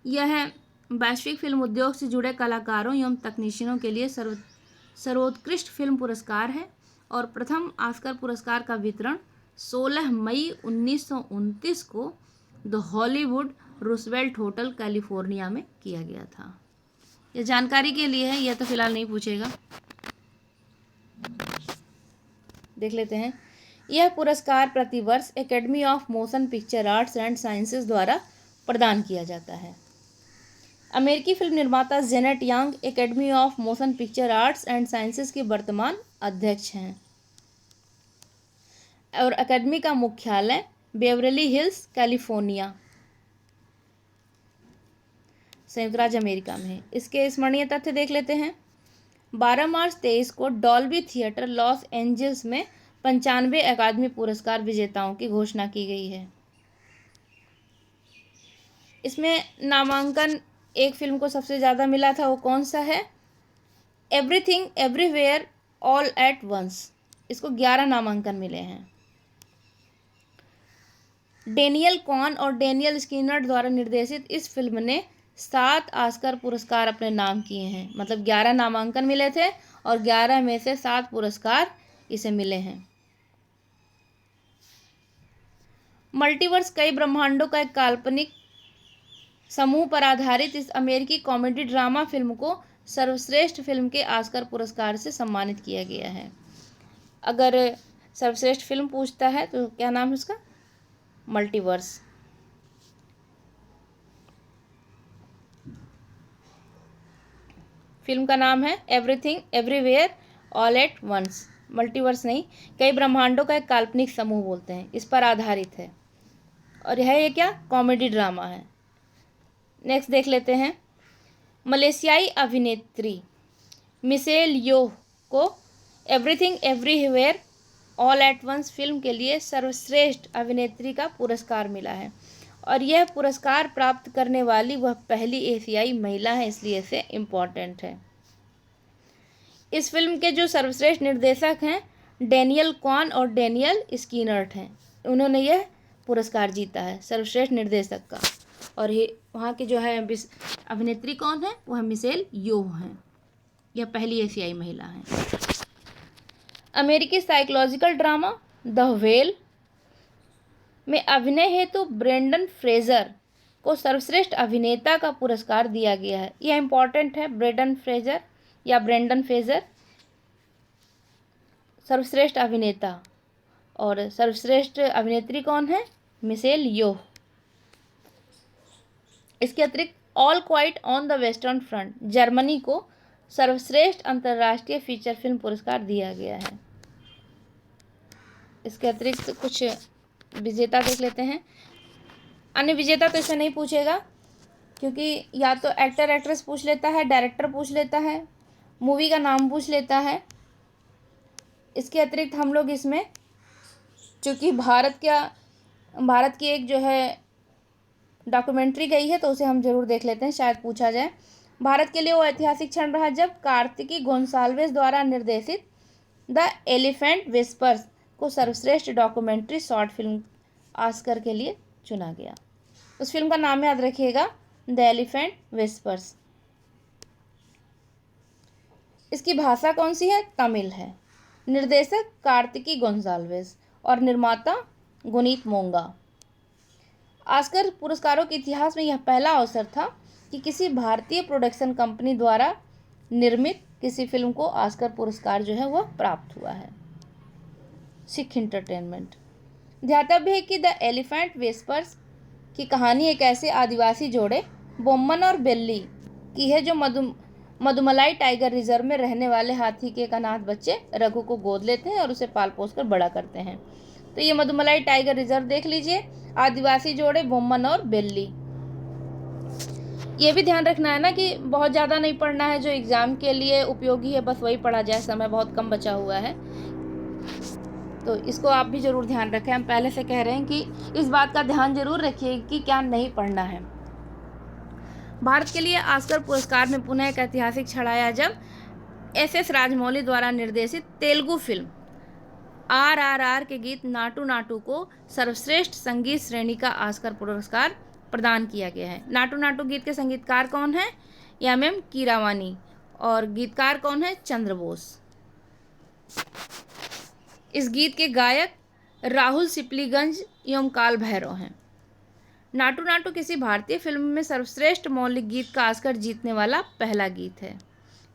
यह वैश्विक फिल्म उद्योग से जुड़े कलाकारों एवं तकनीशियनों के लिए सर्वोत्कृष्ट फिल्म पुरस्कार है और प्रथम ऑस्कर पुरस्कार का वितरण 16 मई 1929 को the Hollywood Roosevelt hotel California में किया गया था। यह जानकारी के लिए है, यह तो फिलहाल नहीं पूछेगा। देख लेते हैं। यह पुरस्कार प्रतिवर्ष academy of motion picture arts and sciences द्वारा प्रदान किया जाता है। अमेरिकी फिल्म निर्माता Janet young academy of motion picture arts and sciences के वर्तमान अध्यक्ष हैं और अकेडमी का मुख्यालय बेवरली हिल्स, कैलिफोर्निया, संयुक्त राज्य अमेरिका में है। इसके स्मरणीय तथ्य देख लेते हैं। 12 मार्च 23 को डॉल्बी थिएटर लॉस एंजल्स में 95 अकादमी पुरस्कार विजेताओं की घोषणा की गई है। इसमें नामांकन एक फिल्म को सबसे ज़्यादा मिला था, वो कौन सा है? Everything Everywhere All at Once. इसको 11 नामांकन मिले हैं। डेनियल कॉन और डेनियल स्किनर द्वारा निर्देशित इस फिल्म ने 7 ऑस्कर पुरस्कार अपने नाम किए हैं। मतलब 11 नामांकन मिले थे और 11 में से 7 पुरस्कार इसे मिले हैं। मल्टीवर्स कई ब्रह्मांडों का एक काल्पनिक समूह पर आधारित इस अमेरिकी कॉमेडी ड्रामा फिल्म को सर्वश्रेष्ठ फिल्म के ऑस्कर पुरस्कार से सम्मानित किया गया है। अगर सर्वश्रेष्ठ फिल्म पूछता है तो क्या नाम है उसका? मल्टीवर्स। फिल्म का नाम है Everything Everywhere All at Once. Multiverse नहीं, कई ब्रह्मांडों का एक काल्पनिक समूह बोलते हैं, इस पर आधारित है और यह ये क्या? कॉमेडी ड्रामा है। नेक्स्ट देख लेते हैं। मलेशियाई अभिनेत्री मिशेल योह को Everything Everywhere All at Once film के लिए सर्वश्रेष्ठ अभिनेत्री का पुरस्कार मिला है और यह पुरस्कार प्राप्त करने वाली वह पहली एशियाई महिला है, इसलिए इसे इम्पॉर्टेंट है। इस फिल्म के जो सर्वश्रेष्ठ निर्देशक हैं डेनियल कॉन और डेनियल स्किनर्ट हैं, उन्होंने यह पुरस्कार जीता है सर्वश्रेष्ठ निर्देशक का। और ये वहाँ की जो है अभिनेत्री कौन है? वह मिशेल योह हैं। यह पहली एशियाई महिला है। अमेरिकी साइकोलॉजिकल ड्रामा द व्हेल में अभिनय हेतु ब्रेंडन फ्रेजर को सर्वश्रेष्ठ अभिनेता का पुरस्कार दिया गया है। यह इंपॉर्टेंट है। ब्रेंडन फ्रेजर सर्वश्रेष्ठ अभिनेता और सर्वश्रेष्ठ अभिनेत्री कौन है? मिशेल योह। इसके अतिरिक्त all quite on the western front Germany को सर्वश्रेष्ठ अंतर्राष्ट्रीय फीचर फिल्म पुरस्कार दिया गया है। इसके अतिरिक्त कुछ विजेता देख लेते हैं। अन्य विजेता तो इसे नहीं पूछेगा क्योंकि या तो एक्टर एक्ट्रेस पूछ लेता है, डायरेक्टर पूछ लेता है, मूवी का नाम पूछ लेता है। इसके अतिरिक्त हम लोग इसमें चूँकि भारत की एक जो है डॉक्यूमेंट्री गई है तो उसे हम ज़रूर देख लेते हैं, शायद पूछा जाए। भारत के लिए वो ऐतिहासिक क्षण रहा जब कार्तिकी गोंसाल्वेस द्वारा निर्देशित द एलिफेंट विस्पर्स को सर्वश्रेष्ठ डॉक्यूमेंट्री शॉर्ट फिल्म ऑस्कर के लिए चुना गया। उस फिल्म का नाम याद रखिएगा, द एलिफेंट विस्पर्स। इसकी भाषा कौन सी है? तमिल है। निर्देशक कार्तिकी गोंसाल्वेस और निर्माता गुनीत मोंगा। ऑस्कर पुरस्कारों के इतिहास में यह पहला अवसर था कि किसी भारतीय प्रोडक्शन कंपनी द्वारा निर्मित किसी फिल्म को ऑस्कर पुरस्कार जो है वह प्राप्त हुआ है। सिख एंटरटेनमेंट। ध्यातव्य है कि द एलिफेंट विस्पर्स की कहानी एक ऐसे आदिवासी जोड़े बोम्मन और बेल्ली की है जो मधुमलाई टाइगर रिजर्व में रहने वाले हाथी के एक अनाथ बच्चे रघु को गोद लेते हैं और उसे पाल पोस कर बड़ा करते हैं। तो ये मधुमलाई टाइगर रिजर्व देख लीजिए, आदिवासी जोड़े बोम्मन और बेल्ली। ये भी ध्यान रखना है ना कि बहुत ज़्यादा नहीं पढ़ना है, जो एग्ज़ाम के लिए उपयोगी है बस वही पढ़ा जाए, समय बहुत कम बचा हुआ है। तो इसको आप भी ज़रूर ध्यान रखें। हम पहले से कह रहे हैं कि इस बात का ध्यान ज़रूर रखिए कि क्या नहीं पढ़ना है। भारत के लिए ऑस्कर पुरस्कार में पुनः एक ऐतिहासिक क्षण आया जब एस राजमौली द्वारा निर्देशित तेलुगु फिल्म RRR के गीत नाटू नाटू को सर्वश्रेष्ठ संगीत श्रेणी का ऑस्कर पुरस्कार प्रदान किया गया है। नाटू नाटू गीत के संगीतकार कौन है? MM कीरावानी। और गीतकार कौन है? चंद्र बोस। इस गीत के गायक राहुल सिपलीगंज एवं काल भैरव हैं। नाटू नाटू किसी भारतीय फिल्म में सर्वश्रेष्ठ मौलिक गीत का ऑस्कर जीतने वाला पहला गीत है।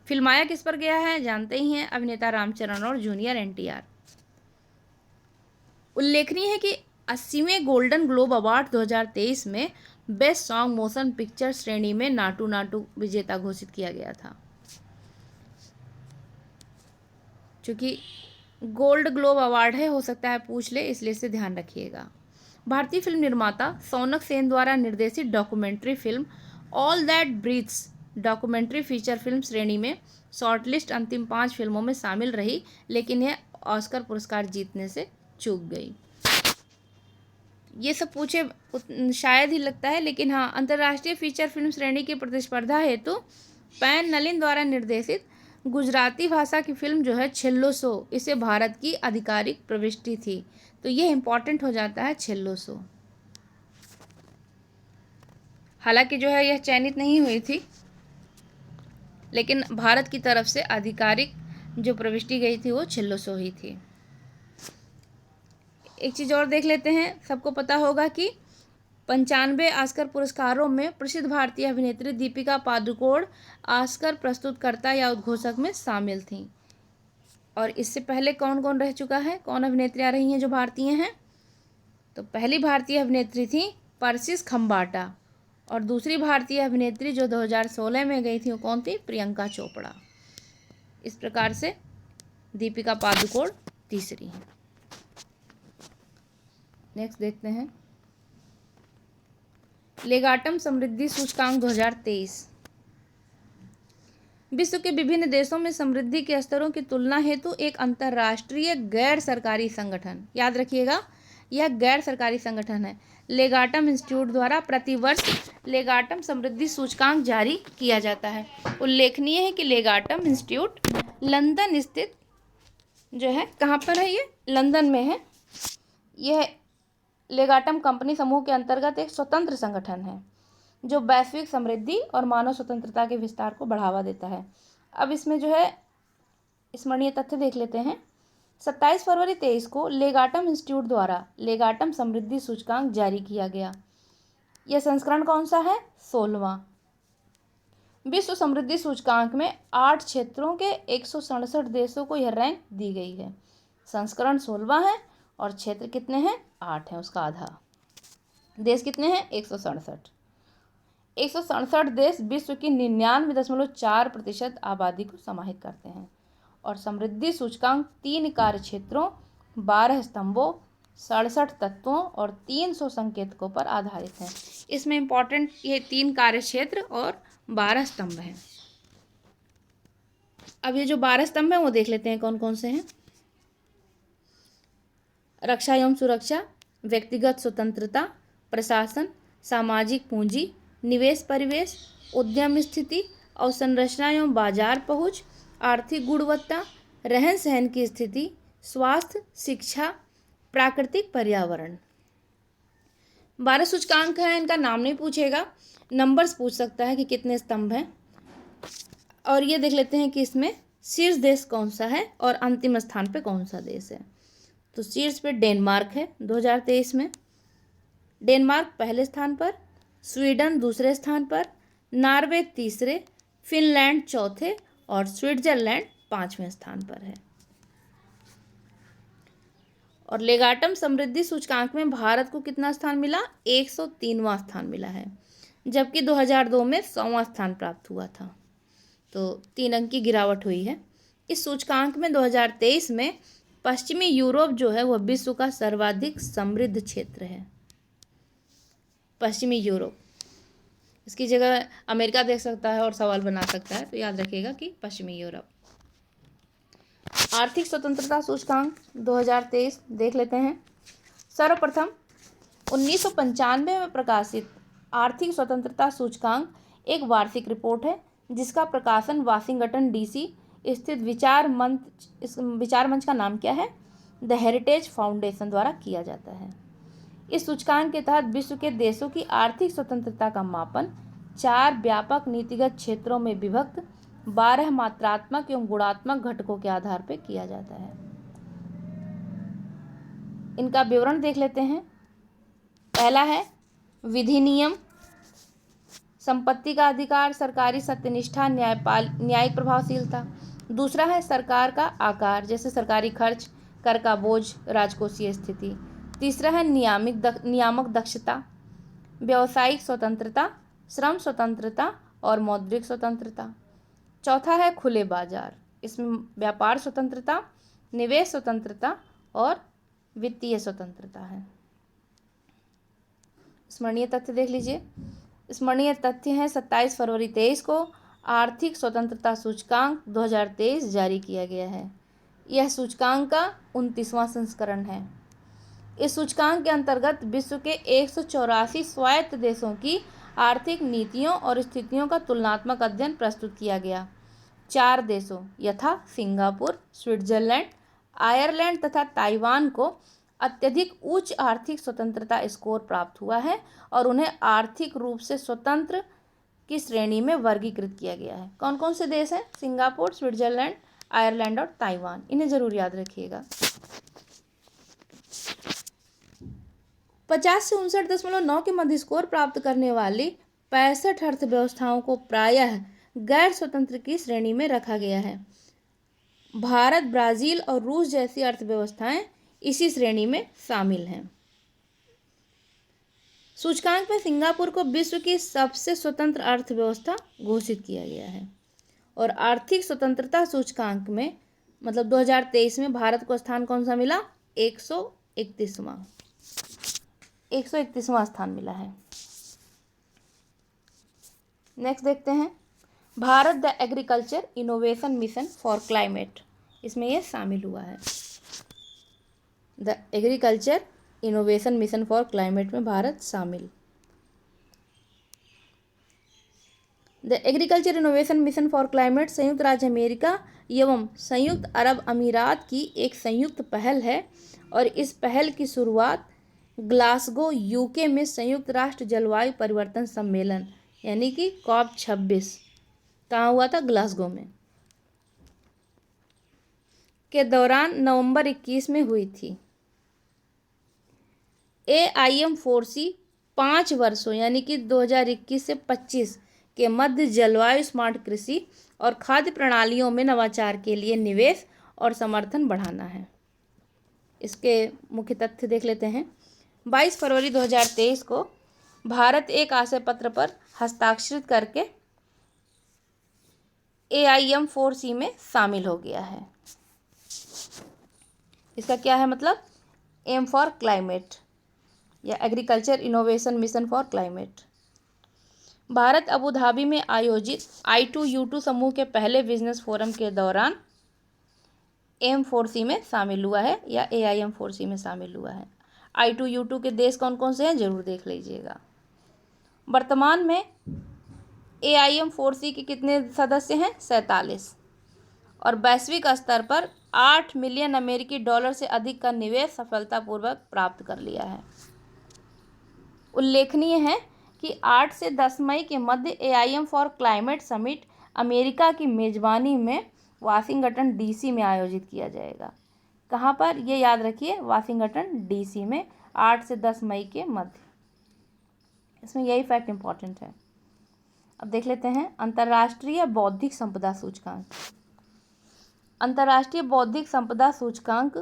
फिल्माया किस पर गया है? जानते ही हैं, अभिनेता रामचरण और जूनियर NTR। उल्लेखनीय है कि 80वें गोल्डन ग्लोब अवार्ड 2023 में बेस्ट सॉन्ग मोशन पिक्चर श्रेणी में नाटू नाटू विजेता घोषित किया गया था। चूंकि गोल्ड ग्लोब अवार्ड है, हो सकता है पूछ ले, इसलिए से ध्यान रखिएगा। भारतीय फिल्म निर्माता सौनक सेन द्वारा निर्देशित documentary film All That Breathes documentary feature film श्रेणी में शॉर्टलिस्ट अंतिम 5 फिल्मों में शामिल रही, लेकिन यह ऑस्कर पुरस्कार जीतने से चूक गई। ये सब पूछे शायद ही लगता है, लेकिन हाँ, अंतर्राष्ट्रीय फीचर फिल्म श्रेणी की प्रतिस्पर्धा हेतु पैन नलिन द्वारा निर्देशित गुजराती भाषा की फिल्म जो है छेल्लो सो, इसे भारत की आधिकारिक प्रविष्टि थी। तो ये इंपॉर्टेंट हो जाता है छेल्लो सो। हालांकि जो है यह चयनित नहीं हुई थी, लेकिन भारत की तरफ से आधिकारिक जो प्रविष्टि गई थी वो छेल्लो सो ही थी। एक चीज़ और देख लेते हैं। सबको पता होगा कि 95 ऑस्कर पुरस्कारों में प्रसिद्ध भारतीय अभिनेत्री दीपिका पादुकोण ऑस्कर प्रस्तुतकर्ता या उद्घोषक में शामिल थीं। और इससे पहले कौन कौन रह चुका है, कौन अभिनेत्रियां रही हैं जो भारतीय हैं? तो पहली भारतीय अभिनेत्री थी परसिस खम्बाटा, और दूसरी भारतीय अभिनेत्री जो 2016 में गई थी वो कौन थी? प्रियंका चोपड़ा। इस प्रकार से दीपिका पादुकोण तीसरी हैं। नेक्स्ट देखते हैं लेगाटम समृद्धि सूचकांक 2023। विश्व के विभिन्न देशों में समृद्धि के स्तरों की तुलना हेतु एक अंतर्राष्ट्रीय गैर सरकारी संगठन, याद रखिएगा यह गैर सरकारी संगठन है, लेगाटम इंस्टीट्यूट द्वारा प्रतिवर्ष लेगाटम समृद्धि सूचकांक जारी किया जाता है। उल्लेखनीय है कि लेगाटम इंस्टीट्यूट लंदन स्थित जो है, कहाँ पर है ये? लंदन में है। यह लेगाटम कंपनी समूह के अंतर्गत एक स्वतंत्र संगठन है जो वैश्विक समृद्धि और मानव स्वतंत्रता के विस्तार को बढ़ावा देता है। अब इसमें जो है स्मरणीय तथ्य देख लेते हैं। 27 फरवरी 23 को लेगाटम इंस्टीट्यूट द्वारा लेगाटम समृद्धि सूचकांक जारी किया गया। यह संस्करण कौन सा है? 16वां। विश्व समृद्धि सूचकांक में 8 क्षेत्रों के 167 देशों को यह रैंक दी गई है। संस्करण 16वां है और क्षेत्र कितने हैं? 8 हैं, उसका आधा। देश कितने हैं? 167। 167 देश विश्व की 99.4% आबादी को समाहित करते हैं। और समृद्धि सूचकांक 3 कार्य क्षेत्रों, 12 स्तंभों, 67 तत्वों और 300 संकेतकों पर आधारित है। इसमें इंपॉर्टेंट ये 3 कार्य क्षेत्र और 12 स्तंभ हैं। अब ये जो 12 स्तंभ हैं वो देख लेते हैं कौन कौन से हैं। रक्षा एवं सुरक्षा, व्यक्तिगत स्वतंत्रता, प्रशासन, सामाजिक पूंजी, निवेश परिवेश, उद्यम स्थिति, अवसंरचना एवं बाजार पहुंच, आर्थिक गुणवत्ता, रहन सहन की स्थिति, स्वास्थ्य, शिक्षा, प्राकृतिक पर्यावरण। 12 सूचकांक हैं, इनका नाम नहीं पूछेगा, नंबर्स पूछ सकता है कि कितने स्तंभ हैं। और ये देख लेते हैं कि इसमें शीर्ष देश कौन सा है और अंतिम स्थान पे कौन सा देश है। तो शीर्ष पे डेनमार्क है 2023 में। डेनमार्क पहले स्थान पर, स्वीडन दूसरे स्थान पर, नॉर्वे तीसरे, फिनलैंड चौथे और स्विट्जरलैंड 5वें स्थान पर है। और लेगाटम समृद्धि सूचकांक में भारत को कितना स्थान मिला? 103वां स्थान मिला है, जबकि 2002 में 100वां स्थान प्राप्त हुआ था। तो 3 अंक की गिरावट हुई है। इस सूचकांक में 2023 में पश्चिमी यूरोप जो है वह विश्व का सर्वाधिक समृद्ध क्षेत्र है। पश्चिमी यूरोप, इसकी जगह अमेरिका देख सकता है और सवाल बना सकता है, तो याद रखिएगा कि पश्चिमी यूरोप। आर्थिक स्वतंत्रता सूचकांक 2023 देख लेते हैं। सर्वप्रथम 1995 में प्रकाशित आर्थिक स्वतंत्रता सूचकांक एक वार्षिक रिपोर्ट है जिसका प्रकाशन वाशिंगटन डीसी स्थित विचार मंच, इस विचार मंच का नाम क्या है, द हेरिटेज फाउंडेशन द्वारा किया जाता है। इस सूचकांक के तहत विश्व के देशों की आर्थिक स्वतंत्रता का मापन 4 व्यापक नीतिगत क्षेत्रों में विभक्त 12 मात्रात्मक एवं गुणात्मक घटकों के आधार पर किया जाता है। इनका विवरण देख लेते हैं। पहला है विधि नियम, संपत्ति का अधिकार, सरकारी सत्यनिष्ठा, न्यायिक प्रभावशीलता। दूसरा है सरकार का आकार, जैसे सरकारी खर्च, कर का बोझ, राजकोषीय स्थिति। तीसरा है नियामक दक्षता, व्यावसायिक स्वतंत्रता, श्रम स्वतंत्रता और मौद्रिक स्वतंत्रता। चौथा है खुले बाजार, इसमें व्यापार स्वतंत्रता, निवेश स्वतंत्रता और वित्तीय स्वतंत्रता है। स्मरणीय तथ्य देख लीजिए। स्मरणीय तथ्य है 27 फरवरी 23 को आर्थिक स्वतंत्रता सूचकांक 2023 जारी किया गया है। यह सूचकांक का 29वां संस्करण है। इस सूचकांक के अंतर्गत विश्व के 184 स्वायत्त देशों की आर्थिक नीतियों और स्थितियों का तुलनात्मक अध्ययन प्रस्तुत किया गया। 4 देशों यथा सिंगापुर, स्विट्जरलैंड, आयरलैंड तथा ताइवान को अत्यधिक उच्च आर्थिक स्वतंत्रता स्कोर प्राप्त हुआ है और उन्हें आर्थिक रूप से स्वतंत्र की श्रेणी में वर्गीकृत किया गया है। कौन कौन से देश हैं? सिंगापुर, स्विट्जरलैंड, आयरलैंड और ताइवान। इन्हें जरूर याद रखिएगा। 50 से 59.9 के मध्य स्कोर प्राप्त करने वाली 65 अर्थव्यवस्थाओं को प्रायः गैर स्वतंत्र की श्रेणी में रखा गया है। भारत, ब्राजील और रूस जैसी अर्थव्यवस्थाएं इसी श्रेणी में शामिल हैं। सूचकांक में सिंगापुर को विश्व की सबसे स्वतंत्र अर्थव्यवस्था घोषित किया गया है और आर्थिक स्वतंत्रता सूचकांक में मतलब 2023 में भारत को स्थान कौन सा मिला? 131वां स्थान मिला है। नेक्स्ट देखते हैं Bharat the agriculture innovation mission for climate, इसमें यह शामिल हुआ है। The agriculture innovation mission for climate में भारत शामिल। The agriculture innovation mission for climate संयुक्त राज्य अमेरिका एवं संयुक्त अरब अमीरात की एक संयुक्त पहल है और इस पहल की शुरुआत ग्लासगो यूके में संयुक्त राष्ट्र जलवायु परिवर्तन सम्मेलन यानी कि COP26 कहाँ हुआ था? ग्लासगो में के दौरान नवंबर 21 में हुई थी। AIM4C 5 वर्षों यानी कि 2021 से 25 के मध्य जलवायु स्मार्ट कृषि और खाद्य प्रणालियों में नवाचार के लिए निवेश और समर्थन बढ़ाना है। इसके मुख्य तथ्य देख लेते हैं। 22 फरवरी 2023 को भारत एक आशय पत्र पर हस्ताक्षरित करके AIM4C में शामिल हो गया है। इसका क्या है मतलब? एम फॉर क्लाइमेट या agriculture innovation mission for climate. Bharat Abu Dhabi में आयोजित I2U2 समूह के पहले बिजनेस फोरम के दौरान AIM4C में शामिल हुआ है या AIM4C में शामिल हुआ है। I2U2 के देश कौन कौन से हैं जरूर देख लीजिएगा। वर्तमान में AIM4C के कितने सदस्य हैं? 47 और वैश्विक स्तर पर 8 मिलियन अमेरिकी डॉलर से अधिक का निवेश सफलतापूर्वक प्राप्त कर लिया है। उल्लेखनीय है कि 8 से 10 मई के मध्य AIM for climate summit America की मेजबानी में वाशिंगटन DC में आयोजित किया जाएगा। कहाँ पर? ये याद रखिए, वाशिंगटन DC में 8 से 10 मई के मध्य। इसमें यही फैक्ट इंपॉर्टेंट है। अब देख लेते हैं अंतर्राष्ट्रीय बौद्धिक संपदा सूचकांक। अंतर्राष्ट्रीय बौद्धिक संपदा सूचकांक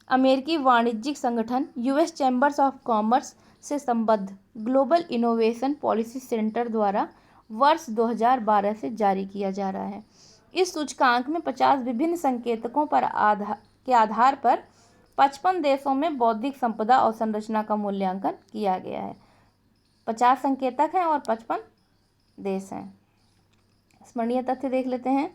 अमेरिकी वाणिज्यिक संगठन US चैम्बर्स ऑफ कॉमर्स से संबद्ध ग्लोबल इनोवेशन पॉलिसी सेंटर द्वारा वर्ष 2012 से जारी किया जा रहा है। इस सूचकांक में 50 विभिन्न संकेतकों पर आधार पर 55 देशों में बौद्धिक संपदा अवसंरचना का मूल्यांकन किया गया है। 50 संकेतक हैं और 55 देश हैं। स्मरणीय तथ्य देख लेते हैं।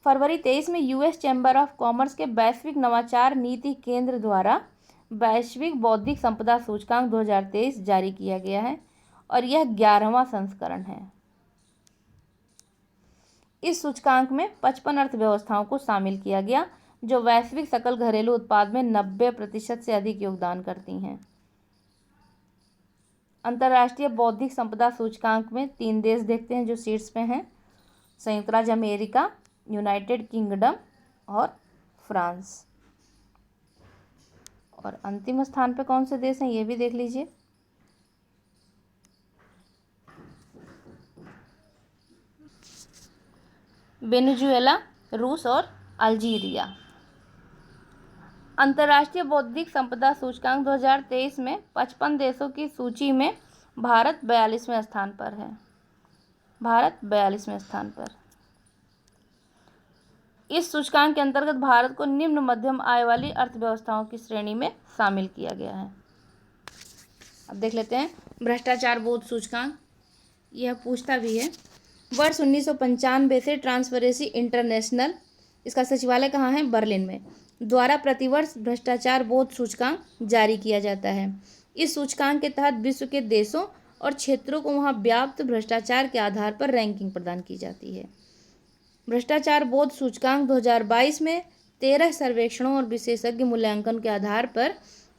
फरवरी 23 में US चैम्बर ऑफ कॉमर्स के वैश्विक नवाचार नीति केंद्र द्वारा वैश्विक बौद्धिक संपदा सूचकांक 2023 जारी किया गया है और यह 11वां संस्करण है। इस सूचकांक में 55 अर्थव्यवस्थाओं को शामिल किया गया जो वैश्विक सकल घरेलू उत्पाद में 90% से अधिक योगदान करती हैं। अंतर्राष्ट्रीय बौद्धिक संपदा सूचकांक में 3 देश देखते हैं जो शीर्ष पे हैं: संयुक्त राज्य अमेरिका, यूनाइटेड किंगडम और फ्रांस। और अंतिम स्थान पे कौन से देश हैं ये भी देख लीजिए। वेनेजुएला, रूस और अल्जीरिया। अंतर्राष्ट्रीय बौद्धिक संपदा सूचकांक 2023 में 55 देशों की सूची में भारत 42वें स्थान पर है। भारत 42वें स्थान पर। इस सूचकांक के अंतर्गत भारत को निम्न मध्यम आय वाली अर्थव्यवस्थाओं की श्रेणी में शामिल किया गया है। अब देख लेते हैं भ्रष्टाचार बोध सूचकांक। यह पूछता भी है। वर्ष 1995 से ट्रांसपेरेंसी इंटरनेशनल, इसका सचिवालय कहाँ है? बर्लिन में, द्वारा प्रतिवर्ष भ्रष्टाचार बोध सूचकांक जारी किया जाता है। इस सूचकांक के तहत विश्व के देशों और क्षेत्रों को वहां व्याप्त भ्रष्टाचार के आधार पर रैंकिंग प्रदान की जाती है। भ्रष्टाचार बोध सूचकांक 2022 में 13 सर्वेक्षणों और विशेषज्ञ मूल्यांकन के आधार पर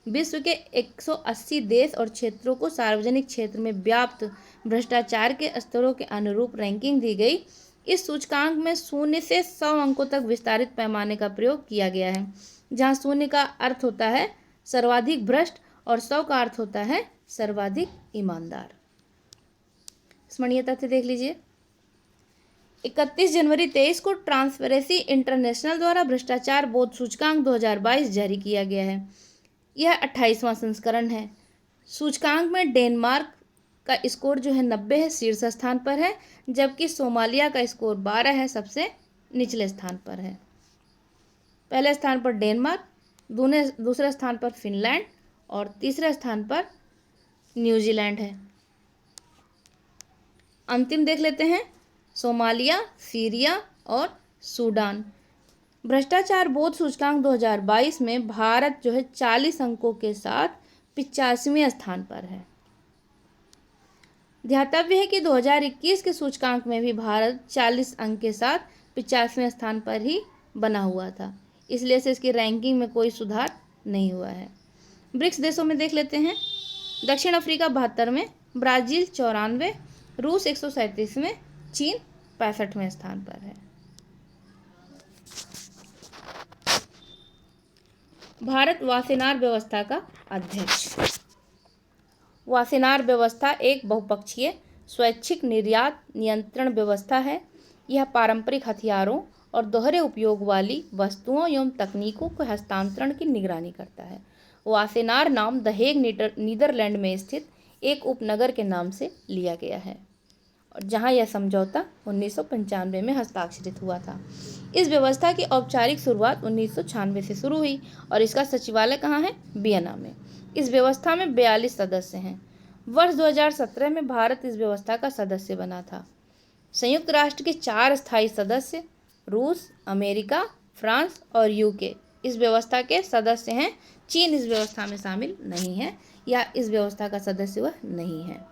विश्व के 180 देश और क्षेत्रों को सार्वजनिक क्षेत्र में व्याप्त भ्रष्टाचार के स्तरों के अनुरूप रैंकिंग दी गई। इस सूचकांक में 0 से 100 अंकों तक विस्तारित पैमाने का प्रयोग किया गया है, जहां 0 का अर्थ होता है सर्वाधिक भ्रष्ट और 100 का अर्थ होता है सर्वाधिक ईमानदार। स्मरणीय तथ्य देख लीजिए। 31 जनवरी 2023 को ट्रांसपेरेंसी इंटरनेशनल द्वारा भ्रष्टाचार बोध सूचकांक 2022 जारी किया गया है। यह 28वां संस्करण है। सूचकांक में डेनमार्क का स्कोर जो है 90 है, शीर्ष स्थान पर है, जबकि सोमालिया का स्कोर 12 है, सबसे निचले स्थान पर है। पहले स्थान पर डेनमार्क, दूसरे स्थान पर फिनलैंड और तीसरे स्थान पर न्यूजीलैंड है। अंतिम देख लेते हैं सोमालिया, सीरिया और सूडान। भ्रष्टाचार बोध सूचकांक 2022 में भारत जो है 40 अंकों के साथ 85वें स्थान पर है। ध्यातव्य है कि 2021 के सूचकांक में भी भारत 40 अंक के साथ 85वें स्थान पर ही बना हुआ था, इसलिए से इसकी रैंकिंग में कोई सुधार नहीं हुआ है। ब्रिक्स देशों में देख लेते हैं। दक्षिण अफ्रीका 72वें, ब्राज़ील 94, रूस 137वें, चीन 65वें स्थान पर है। भारत वासेनार व्यवस्था का अध्यक्ष। वासेनार व्यवस्था एक बहुपक्षीय स्वैच्छिक निर्यात नियंत्रण व्यवस्था है। यह पारंपरिक हथियारों और दोहरे उपयोग वाली वस्तुओं एवं तकनीकों के हस्तांतरण की निगरानी करता है। वासेनार नाम द हेग नीदरलैंड में स्थित एक उपनगर के नाम से लिया गया है, और जहां यह समझौता 1995 में हस्ताक्षरित हुआ था। इस व्यवस्था की औपचारिक शुरुआत 1996 से शुरू हुई और इसका सचिवालय कहाँ है? वियना में। इस व्यवस्था में 42 सदस्य हैं। वर्ष 2017 में भारत इस व्यवस्था का सदस्य बना था। संयुक्त राष्ट्र के 4 स्थायी सदस्य रूस, अमेरिका, फ्रांस और यूके इस व्यवस्था के सदस्य हैं। चीन इस व्यवस्था में शामिल नहीं है या इस व्यवस्था का सदस्य वह नहीं है।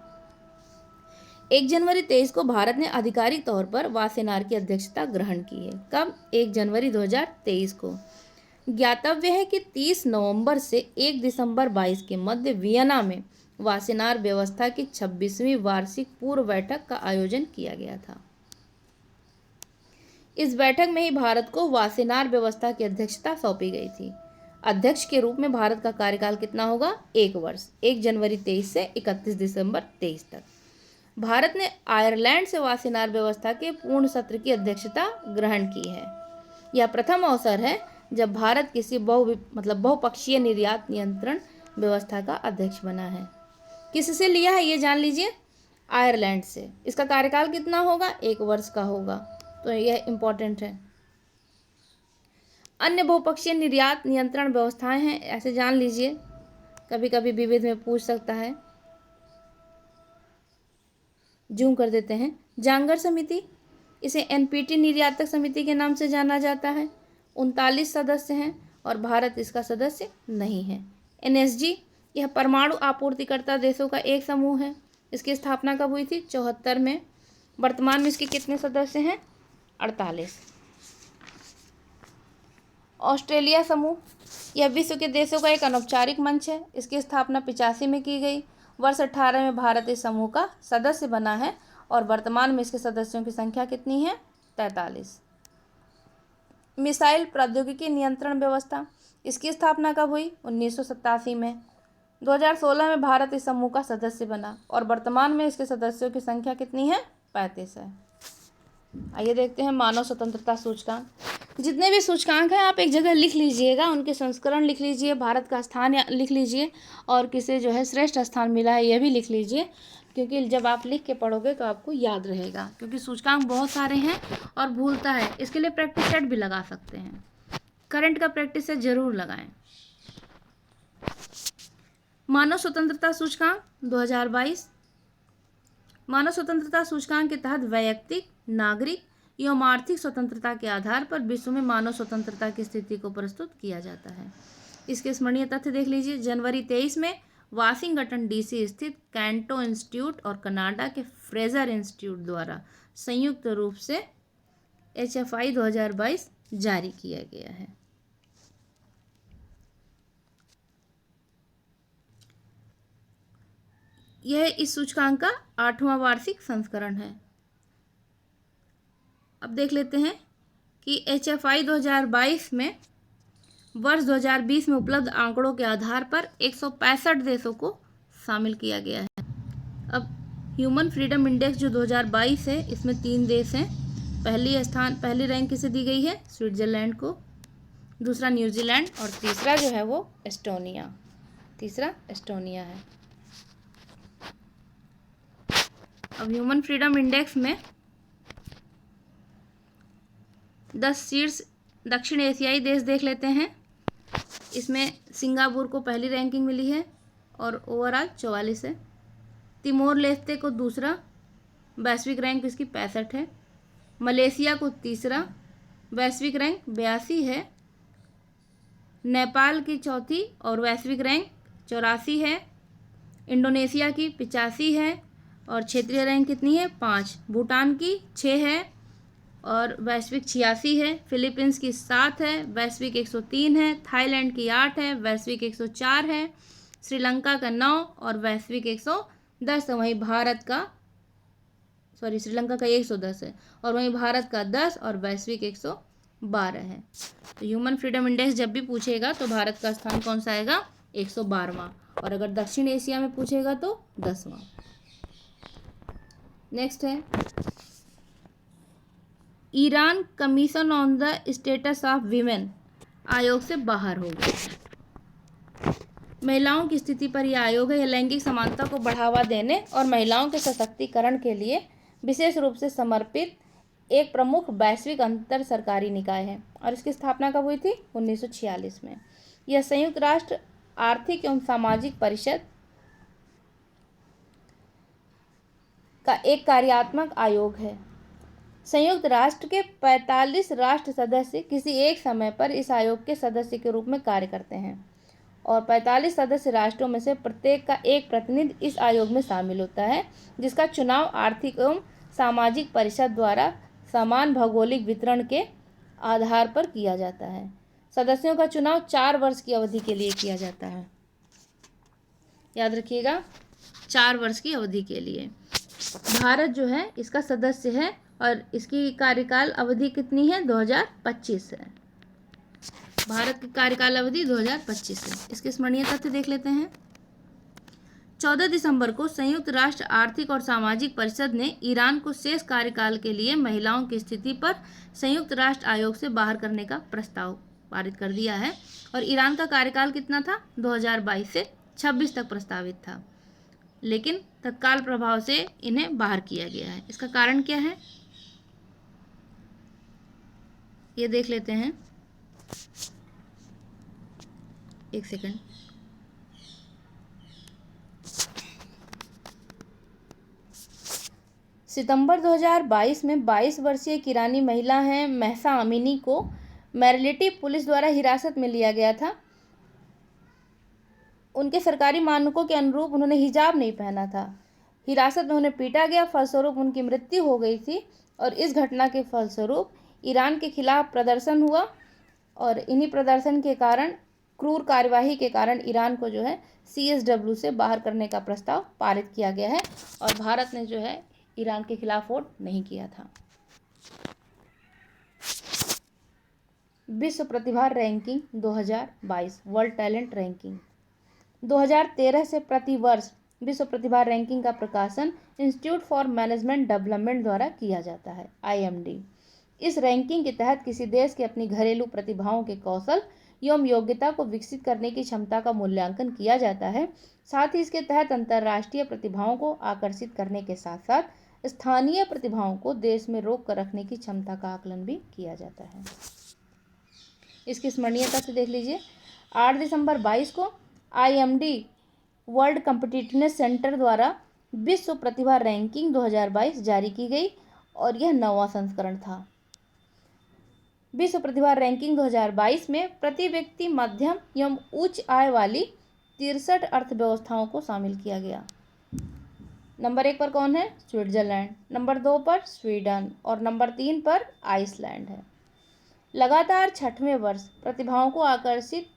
1 जनवरी 2023 को भारत ने आधिकारिक तौर पर वासेनार की अध्यक्षता ग्रहण की है। कब? 1 जनवरी 2023 को। ज्ञातव्य है कि 30 नवंबर से 1 दिसंबर 22 के मध्य वियना में वासेनार व्यवस्था की 26वीं वार्षिक पूर्व बैठक का आयोजन किया गया था। इस बैठक में ही भारत को वासेनार व्यवस्था की अध्यक्षता सौंपी गई थी। अध्यक्ष के रूप में भारत का कार्यकाल कितना होगा? 1 वर्ष, 1 जनवरी 2023 से 31 दिसंबर 2023 तक। भारत ने आयरलैंड से वासेनार व्यवस्था के पूर्ण सत्र की अध्यक्षता ग्रहण की है। यह प्रथम अवसर है जब भारत किसी बहुपक्षीय निर्यात नियंत्रण व्यवस्था का अध्यक्ष बना है। किससे लिया है ये जान लीजिए। आयरलैंड से। इसका कार्यकाल कितना होगा? 1 वर्ष का होगा, तो यह इम्पोर्टेंट है। अन्य बहुपक्षीय निर्यात नियंत्रण व्यवस्थाएं हैं, ऐसे जान लीजिए, कभी कभी विविध में पूछ सकता है। जूम कर देते हैं। जांगर समिति, इसे एनपीटी निर्यातक समिति के नाम से जाना जाता है। 39 सदस्य हैं और भारत इसका सदस्य नहीं है। एनएसजी, यह परमाणु आपूर्तिकर्ता देशों का एक समूह है। इसकी स्थापना कब हुई थी? 74 में। वर्तमान में इसके कितने सदस्य हैं? 48। ऑस्ट्रेलिया समूह, यह विश्व के देशों का एक अनौपचारिक मंच है। इसकी स्थापना 85 में की गई। वर्ष 18 में भारत इस समूह का सदस्य बना है और वर्तमान में इसके सदस्यों की संख्या कितनी है? 43। मिसाइल प्रौद्योगिकी नियंत्रण व्यवस्था, इसकी स्थापना कब हुई? 1987 में। 2016 में भारत इस समूह का सदस्य बना और वर्तमान में इसके सदस्यों की संख्या कितनी है? 35 है। आइए देखते हैं मानव स्वतंत्रता सूचकांक। जितने भी सूचकांक हैं आप एक जगह लिख लीजिएगा, उनके संस्करण लिख लीजिए, भारत का स्थान लिख लीजिए और किसे जो है श्रेष्ठ स्थान मिला है यह भी लिख लीजिए, क्योंकि जब आप लिख के पढ़ोगे तो आपको याद रहेगा। क्योंकि सूचकांक बहुत सारे हैं और भूलता है, इसके लिए प्रैक्टिस सेट भी लगा सकते हैं। करंट का प्रैक्टिस सेट जरूर लगाएं। मानव स्वतंत्रता सूचकांक 2022। मानव स्वतंत्रता सूचकांक के तहत वैयक्तिक, नागरिक एवं आर्थिक स्वतंत्रता के आधार पर विश्व में मानव स्वतंत्रता की स्थिति को प्रस्तुत किया जाता है। इसके स्मरणीय तथ्य देख लीजिए। जनवरी 23 में वाशिंगटन डीसी स्थित कैंटो इंस्टीट्यूट और कनाडा के फ्रेजर इंस्टीट्यूट द्वारा संयुक्त रूप से HFI 2022 जारी किया गया है। यह इस सूचकांक का 8वां वार्षिक संस्करण है। अब देख लेते हैं कि HFI 2022 में वर्ष 2020 में उपलब्ध आंकड़ों के आधार पर 165 देशों को शामिल किया गया है। अब ह्यूमन फ्रीडम इंडेक्स जो 2022 है, इसमें 3 देश हैं। पहली रैंक किसे दी गई है? स्विट्जरलैंड को, दूसरा न्यूजीलैंड और तीसरा जो है वो एस्टोनिया। है। अब ह्यूमन फ्रीडम इंडेक्स में 10 शीर्ष दक्षिण एशियाई देश देख लेते हैं। इसमें सिंगापुर को पहली रैंकिंग मिली है और ओवरऑल 44 है। तिमोर लेस्ते को दूसरा, वैश्विक रैंक इसकी 65 है। मलेशिया को तीसरा, वैश्विक रैंक 82 है। नेपाल की चौथी और वैश्विक रैंक 84 है। इंडोनेशिया की 85 है और क्षेत्रीय रैंक कितनी है? 5। भूटान की 6 है और वैश्विक 86 है। फिलीपींस की 7 है, वैश्विक 103 है। थाईलैंड की 8 है, वैश्विक 104 है। श्रीलंका का 9 और वैश्विक 110 है। श्रीलंका का 110 है और वहीं भारत का 10 और वैश्विक 112 है। तो ह्यूमन फ्रीडम इंडेक्स जब भी पूछेगा तो भारत का स्थान कौन सा आएगा? 112वां, और अगर दक्षिण एशिया में पूछेगा तो 10वां। नेक्स्ट है Iran commission on the status of women आयोग से बाहर हो गया। महिलाओं की स्थिति पर यह आयोग है। यह लैंगिक समानता को बढ़ावा देने और महिलाओं के सशक्तिकरण के लिए विशेष रूप से समर्पित एक प्रमुख वैश्विक अंतर सरकारी निकाय है और इसकी स्थापना कब हुई थी? 1946 में। यह संयुक्त राष्ट्र आर्थिक एवं सामाजिक परिषद का एक कार्यात्मक आयोग है। संयुक्त राष्ट्र के 45 राष्ट्र सदस्य किसी एक समय पर इस आयोग के सदस्य के रूप में कार्य करते हैं और 45 सदस्य राष्ट्रों में से प्रत्येक का एक प्रतिनिधि इस आयोग में शामिल होता है, जिसका चुनाव आर्थिक एवं सामाजिक परिषद द्वारा समान भौगोलिक वितरण के आधार पर किया जाता है। सदस्यों का चुनाव 4 वर्ष की अवधि के लिए किया जाता है। याद रखिएगा, 4 वर्ष की अवधि के लिए। भारत जो है इसका सदस्य है और इसकी कार्यकाल अवधि कितनी है? 2025 है। भारत की कार्यकाल अवधि 2025 है। इसके स्मरणीय तथ्य देख लेते हैं। 14 दिसंबर को संयुक्त राष्ट्र आर्थिक और सामाजिक परिषद ने ईरान को शेष कार्यकाल के लिए महिलाओं की स्थिति पर संयुक्त राष्ट्र आयोग से बाहर करने का प्रस्ताव पारित कर दिया है और ईरान का कार्यकाल कितना था? 2022 से 26 तक प्रस्तावित था, लेकिन तत्काल प्रभाव से इन्हें बाहर किया गया है। इसका कारण क्या है ये देख लेते हैं। एक सेकंड। सितंबर 2022 में 22 वर्षीय एक ईरानी महिला हैं महसा अमीनी को मेरलिटी पुलिस द्वारा हिरासत में लिया गया था। उनके सरकारी मानकों के अनुरूप उन्होंने हिजाब नहीं पहना था। हिरासत में उन्हें पीटा गया, फलस्वरूप उनकी मृत्यु हो गई थी। और इस घटना के फलस्वरूप ईरान के खिलाफ प्रदर्शन हुआ और इन्हीं प्रदर्शन के कारण, क्रूर कार्यवाही के कारण ईरान को जो है CSW से बाहर करने का प्रस्ताव पारित किया गया है और भारत ने जो है ईरान के खिलाफ वोट नहीं किया था। विश्व प्रतिभा रैंकिंग 2022, वर्ल्ड टैलेंट रैंकिंग। 2013 से प्रतिवर्ष विश्व प्रतिभा रैंकिंग का प्रकाशन इंस्टीट्यूट फॉर मैनेजमेंट डेवलपमेंट द्वारा किया जाता है, IMD। इस रैंकिंग के तहत किसी देश के अपनी घरेलू प्रतिभाओं के कौशल एवं योग्यता को विकसित करने की क्षमता का मूल्यांकन किया जाता है। साथ ही इसके तहत अंतर्राष्ट्रीय प्रतिभाओं को आकर्षित करने के साथ साथ स्थानीय प्रतिभाओं को देश में रोक कर रखने की क्षमता का आकलन भी किया जाता है। इसकी स्मरणीयता से देख लीजिए। 8 दिसंबर 22 को IMD वर्ल्ड कॉम्पिटिटिवनेस सेंटर द्वारा विश्व प्रतिभा रैंकिंग 2022 जारी की गई और यह 9वां संस्करण था। विश्व प्रतिभा रैंकिंग 2022 में प्रति व्यक्ति मध्यम एवं उच्च आय वाली 63 अर्थव्यवस्थाओं को शामिल किया गया। नंबर 1 पर कौन है? स्विट्जरलैंड। नंबर 2 पर स्वीडन और नंबर 3 पर आइसलैंड है। लगातार 6वें वर्ष प्रतिभाओं को आकर्षित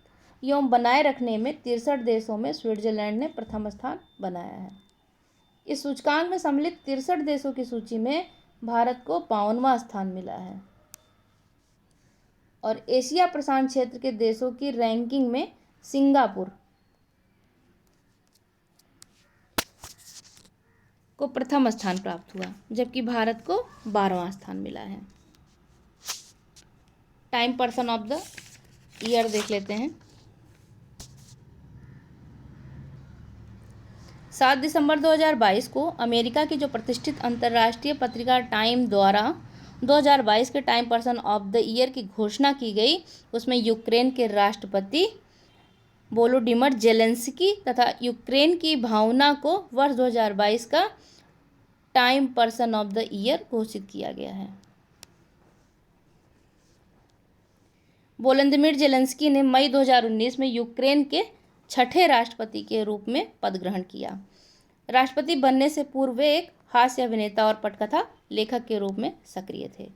एवं बनाए रखने में 63 देशों में स्विट्जरलैंड ने प्रथम स्थान बनाया है। इस सूचकांक में सम्मिलित 63 देशों की सूची में भारत को 52वां स्थान मिला है और एशिया प्रशांत क्षेत्र के देशों की रैंकिंग में सिंगापुर को प्रथम स्थान प्राप्त हुआ, जबकि भारत को 12वां स्थान मिला है। Time person of the year देख लेते हैं। 7 दिसंबर 2022 को अमेरिका की जो प्रतिष्ठित अंतर्राष्ट्रीय पत्रिका टाइम द्वारा 2022 के time person of the year की घोषणा की गई। उसमें यूक्रेन के राष्ट्रपति वोलोडिमिर जेलेंस्की तथा यूक्रेन की भावना को वर्ष 2022 का time person of the year घोषित किया गया है। वोलोदिमिर जेलेंस्की ने मई 2019 में यूक्रेन के 6ठे राष्ट्रपति के रूप में पद ग्रहण किया। राष्ट्रपति बनने से पूर्व वे एक हास्य अभिनेता और पटकथा लेखक के रूप में सक्रिय थे।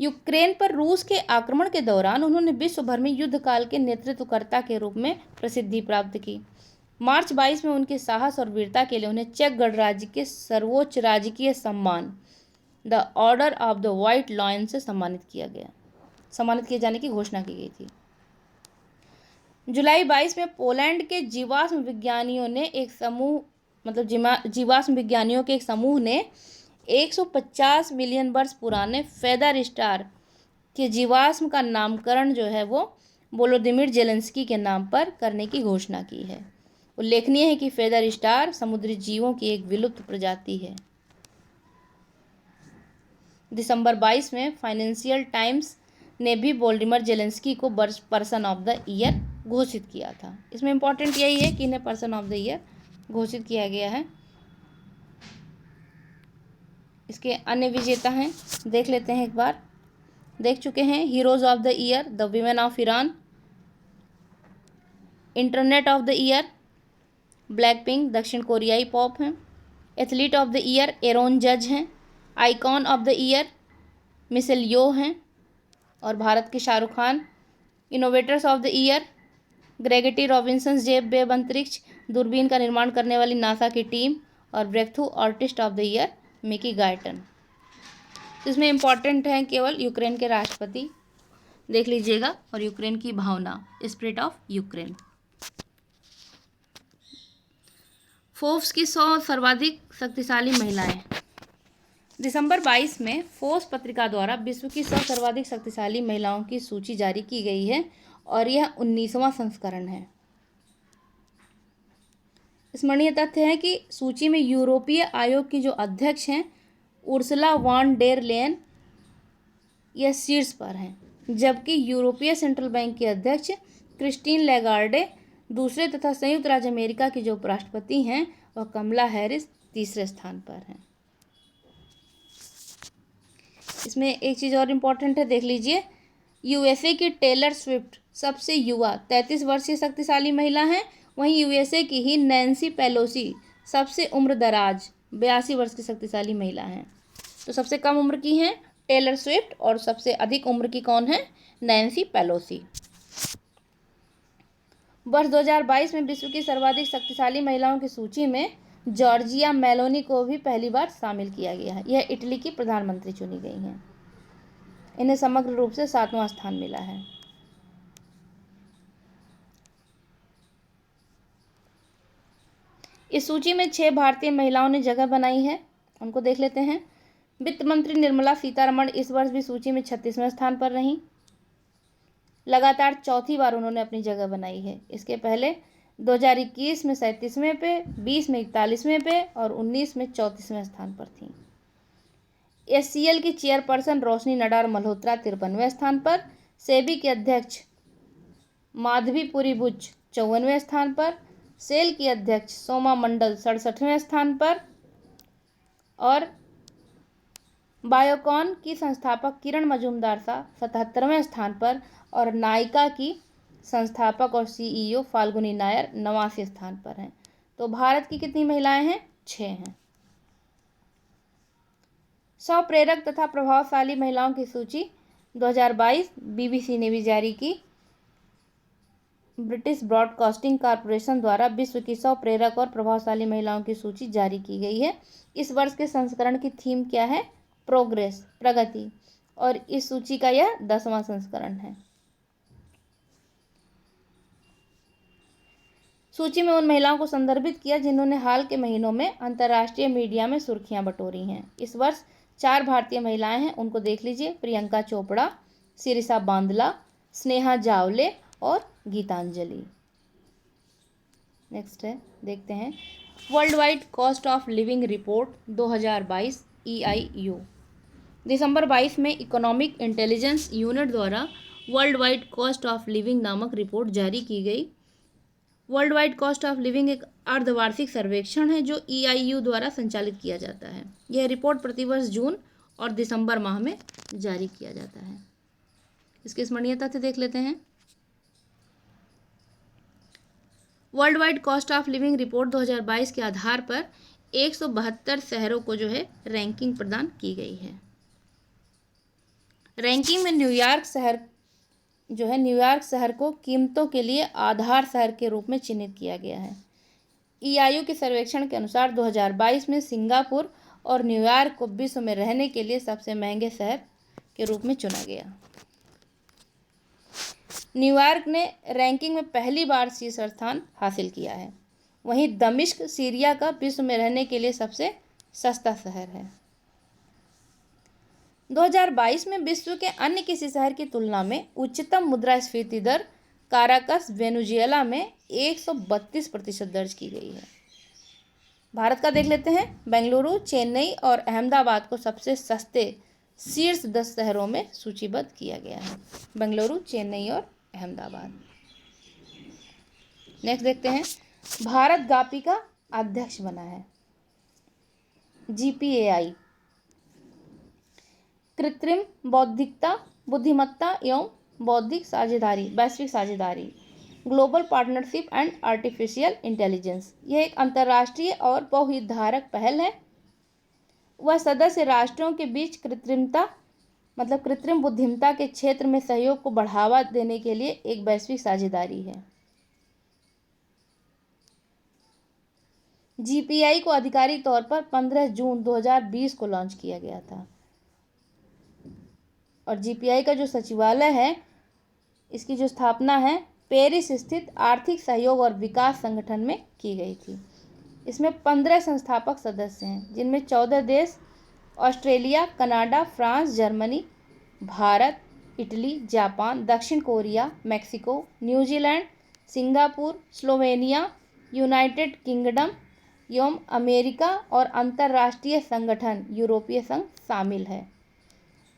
यूक्रेन पर रूस के आक्रमण के दौरान उन्होंने विश्व भर में युद्धकाल के नेतृत्वकर्ता के रूप में प्रसिद्धि प्राप्त की। मार्च 22 में उनके साहस और वीरता के लिए उन्हें चेक गणराज्य के सर्वोच्च राजकीय सम्मान the order of the white lion से सम्मानित किए जाने की घोषणा की गई थी। जुलाई 22 में पोलैंड के जीवाश्म विज्ञानियों के एक समूह ने 150 मिलियन वर्ष पुराने फेदर स्टार के जीवाश्म का नामकरण जो है वो वोलोदिमिर जेलेंस्की के नाम पर करने की घोषणा की है। उल्लेखनीय है कि फेदर स्टार समुद्री जीवों की एक विलुप्त प्रजाति है। दिसंबर 22 में फाइनेंशियल टाइम्स ने भी वोलोदिमिर जेलेंस्की को पर्सन ऑफ द ईयर घोषित किया था। इसमें इम्पोर्टेंट यही है कि इन्हें पर्सन ऑफ द ईयर घोषित किया गया है। इसके अन्य विजेता हैं, देख लेते हैं एक बार। देख चुके हैं heroes of the year the women of Iran, internet of the year Black Pink दक्षिण कोरियाई पॉप हैं, athlete of the year Aaron जज हैं, icon of the year Michelle Yeoh हैं और भारत के Shahrukh Khan, innovators of the year Gregory Robinson जेब Webb अंतरिक्ष दूरबीन का निर्माण करने वाली नासा की टीम और breakthrough artist of the year Mickey Guyton. इसमें इम्पॉर्टेंट है केवल यूक्रेन के राष्ट्रपति देख लीजिएगा और यूक्रेन की भावना स्पिरिट ऑफ यूक्रेन। फोर्ब्स की 100 सर्वाधिक शक्तिशाली महिलाएं। दिसंबर 22 में फोर्ब्स पत्रिका द्वारा विश्व की 100 सर्वाधिक शक्तिशाली महिलाओं की सूची जारी की गई है और यह 19वां संस्करण है। स्मरणीय तथ्य है कि सूची में यूरोपीय आयोग की जो अध्यक्ष हैं उर्सुला वॉन डेर लेयन यह शीर्ष पर हैं, जबकि यूरोपीय सेंट्रल बैंक की अध्यक्ष क्रिस्टीन लैगार्डे दूसरे तथा संयुक्त राज्य अमेरिका की जो उपराष्ट्रपति हैं वह कमला हैरिस तीसरे स्थान पर हैं। इसमें एक चीज़ और इम्पोर्टेंट है, देख लीजिए। यूएसए की टेलर स्विफ्ट सबसे युवा 33 वर्षीय शक्तिशाली महिला हैं। वहीं यूएसए की ही नैन्सी पेलोसी सबसे उम्र दराज 82 वर्ष की शक्तिशाली महिला हैं। तो सबसे कम उम्र की हैं टेलर स्विफ्ट और सबसे अधिक उम्र की कौन है? Nancy Pelosi. वर्ष 2022 में विश्व की सर्वाधिक शक्तिशाली महिलाओं की सूची में जॉर्जिया मेलोनी को भी पहली बार शामिल किया गया है। यह इटली की प्रधानमंत्री चुनी गई हैं। इन्हें समग्र रूप से 7वां स्थान मिला है। इस सूची में 6 भारतीय महिलाओं ने जगह बनाई है, उनको देख लेते हैं। वित्त मंत्री निर्मला सीतारमण इस वर्ष भी सूची में 36वें स्थान पर रहीं। लगातार चौथी बार उन्होंने अपनी जगह बनाई है। इसके पहले 2021 में 37वें पे, 20 में 41वें पे और 19 में 34वें स्थान पर थीं। एससीएल की चेयरपर्सन रोशनी नडार मल्होत्रा 53वें स्थान पर, सेबी के अध्यक्ष माधवीपुरी बुच 54वें स्थान पर, सेल की अध्यक्ष सोमा मंडल 67वें स्थान पर और बायोकॉन की संस्थापक किरण मजूमदार 77वें स्थान पर और नायका की संस्थापक और सीईओ फाल्गुनी नायर 89वें स्थान पर हैं। तो भारत की कितनी महिलाएं हैं? 6 हैं। 100 प्रेरक तथा प्रभावशाली महिलाओं की सूची 2022 बीबीसी ने भी जारी की। ब्रिटिश ब्रॉडकास्टिंग कॉरपोरेशन द्वारा विश्व की 100 प्रेरक और प्रभावशाली महिलाओं की सूची जारी की गई है। इस वर्ष के संस्करण की थीम क्या है? प्रोग्रेस, प्रगति, और इस सूची का यह 10वां संस्करण है। सूची में उन महिलाओं को संदर्भित किया जिन्होंने हाल के महीनों में अंतर्राष्ट्रीय मीडिया में सुर्खियां बटोरी हैं। इस वर्ष 4 भारतीय महिलाएं हैं, उनको देख लीजिए। प्रियंका चोपड़ा, सिरिसा बांदला, स्नेहा जावले और गीतांजलि। नेक्स्ट है, देखते हैं world wide cost of living report 2022 EIU। दिसंबर 22 में इकोनॉमिक इंटेलिजेंस यूनिट द्वारा world wide cost of living नामक रिपोर्ट जारी की गई। World wide cost of living एक अर्धवार्षिक सर्वेक्षण है जो EIU द्वारा संचालित किया जाता है। यह रिपोर्ट प्रतिवर्ष जून और दिसंबर माह में जारी किया जाता है। इसके स्मरणीय तथ्य देख लेते हैं। World wide cost of living report 2022 के आधार पर 172 शहरों को जो है रैंकिंग प्रदान की गई है। रैंकिंग में न्यूयॉर्क शहर को कीमतों के लिए आधार शहर के रूप में चिन्हित किया गया है। EIU के सर्वेक्षण के अनुसार 2022 में सिंगापुर और न्यूयॉर्क को विश्व में रहने के लिए सबसे महंगे शहर के रूप में चुना गया। न्यूयॉर्क ने रैंकिंग में पहली बार शीर्ष स्थान हासिल किया है। वहीं दमिश्क सीरिया का विश्व में रहने के लिए सबसे सस्ता शहर है। 2022 में विश्व के अन्य किसी शहर की तुलना में उच्चतम मुद्रास्फीति दर काराकस वेनेजुएला में 132% दर्ज की गई है। भारत का देख लेते हैं। बेंगलुरु, चेन्नई और अहमदाबाद को सबसे सस्ते शीर्ष 10 शहरों में सूचीबद्ध किया गया है। बेंगलुरु, चेन्नई और अहमदाबाद। नेक्स्ट देखते हैं, भारत गापी का अध्यक्ष बना है। GPAI कृत्रिम बौद्धिकता, बुद्धिमत्ता एवं बौद्धिक साझेदारी, वैश्विक साझेदारी, global partnership and artificial intelligence. यह एक अंतर्राष्ट्रीय और बहुहितधारक पहल है। वह सदस्य राष्ट्रों के बीच कृत्रिम बुद्धिमत्ता के क्षेत्र में सहयोग को बढ़ावा देने के लिए एक वैश्विक साझेदारी है। GPAI को आधिकारिक तौर पर 15 जून 2020 को लॉन्च किया गया था और GPAI का जो सचिवालय है, इसकी जो स्थापना है पेरिस स्थित आर्थिक सहयोग और विकास संगठन में की गई थी। इसमें 15 संस्थापक सदस्य हैं, जिनमें 14 देश Australia, Canada, France, Germany, Bharat, Italy, Japan, दक्षिण Korea, Mexico, New Zealand, Singapore, Slovenia, United Kingdom एवं अमेरिका और अंतर्राष्ट्रीय संगठन यूरोपीय संघ शामिल है।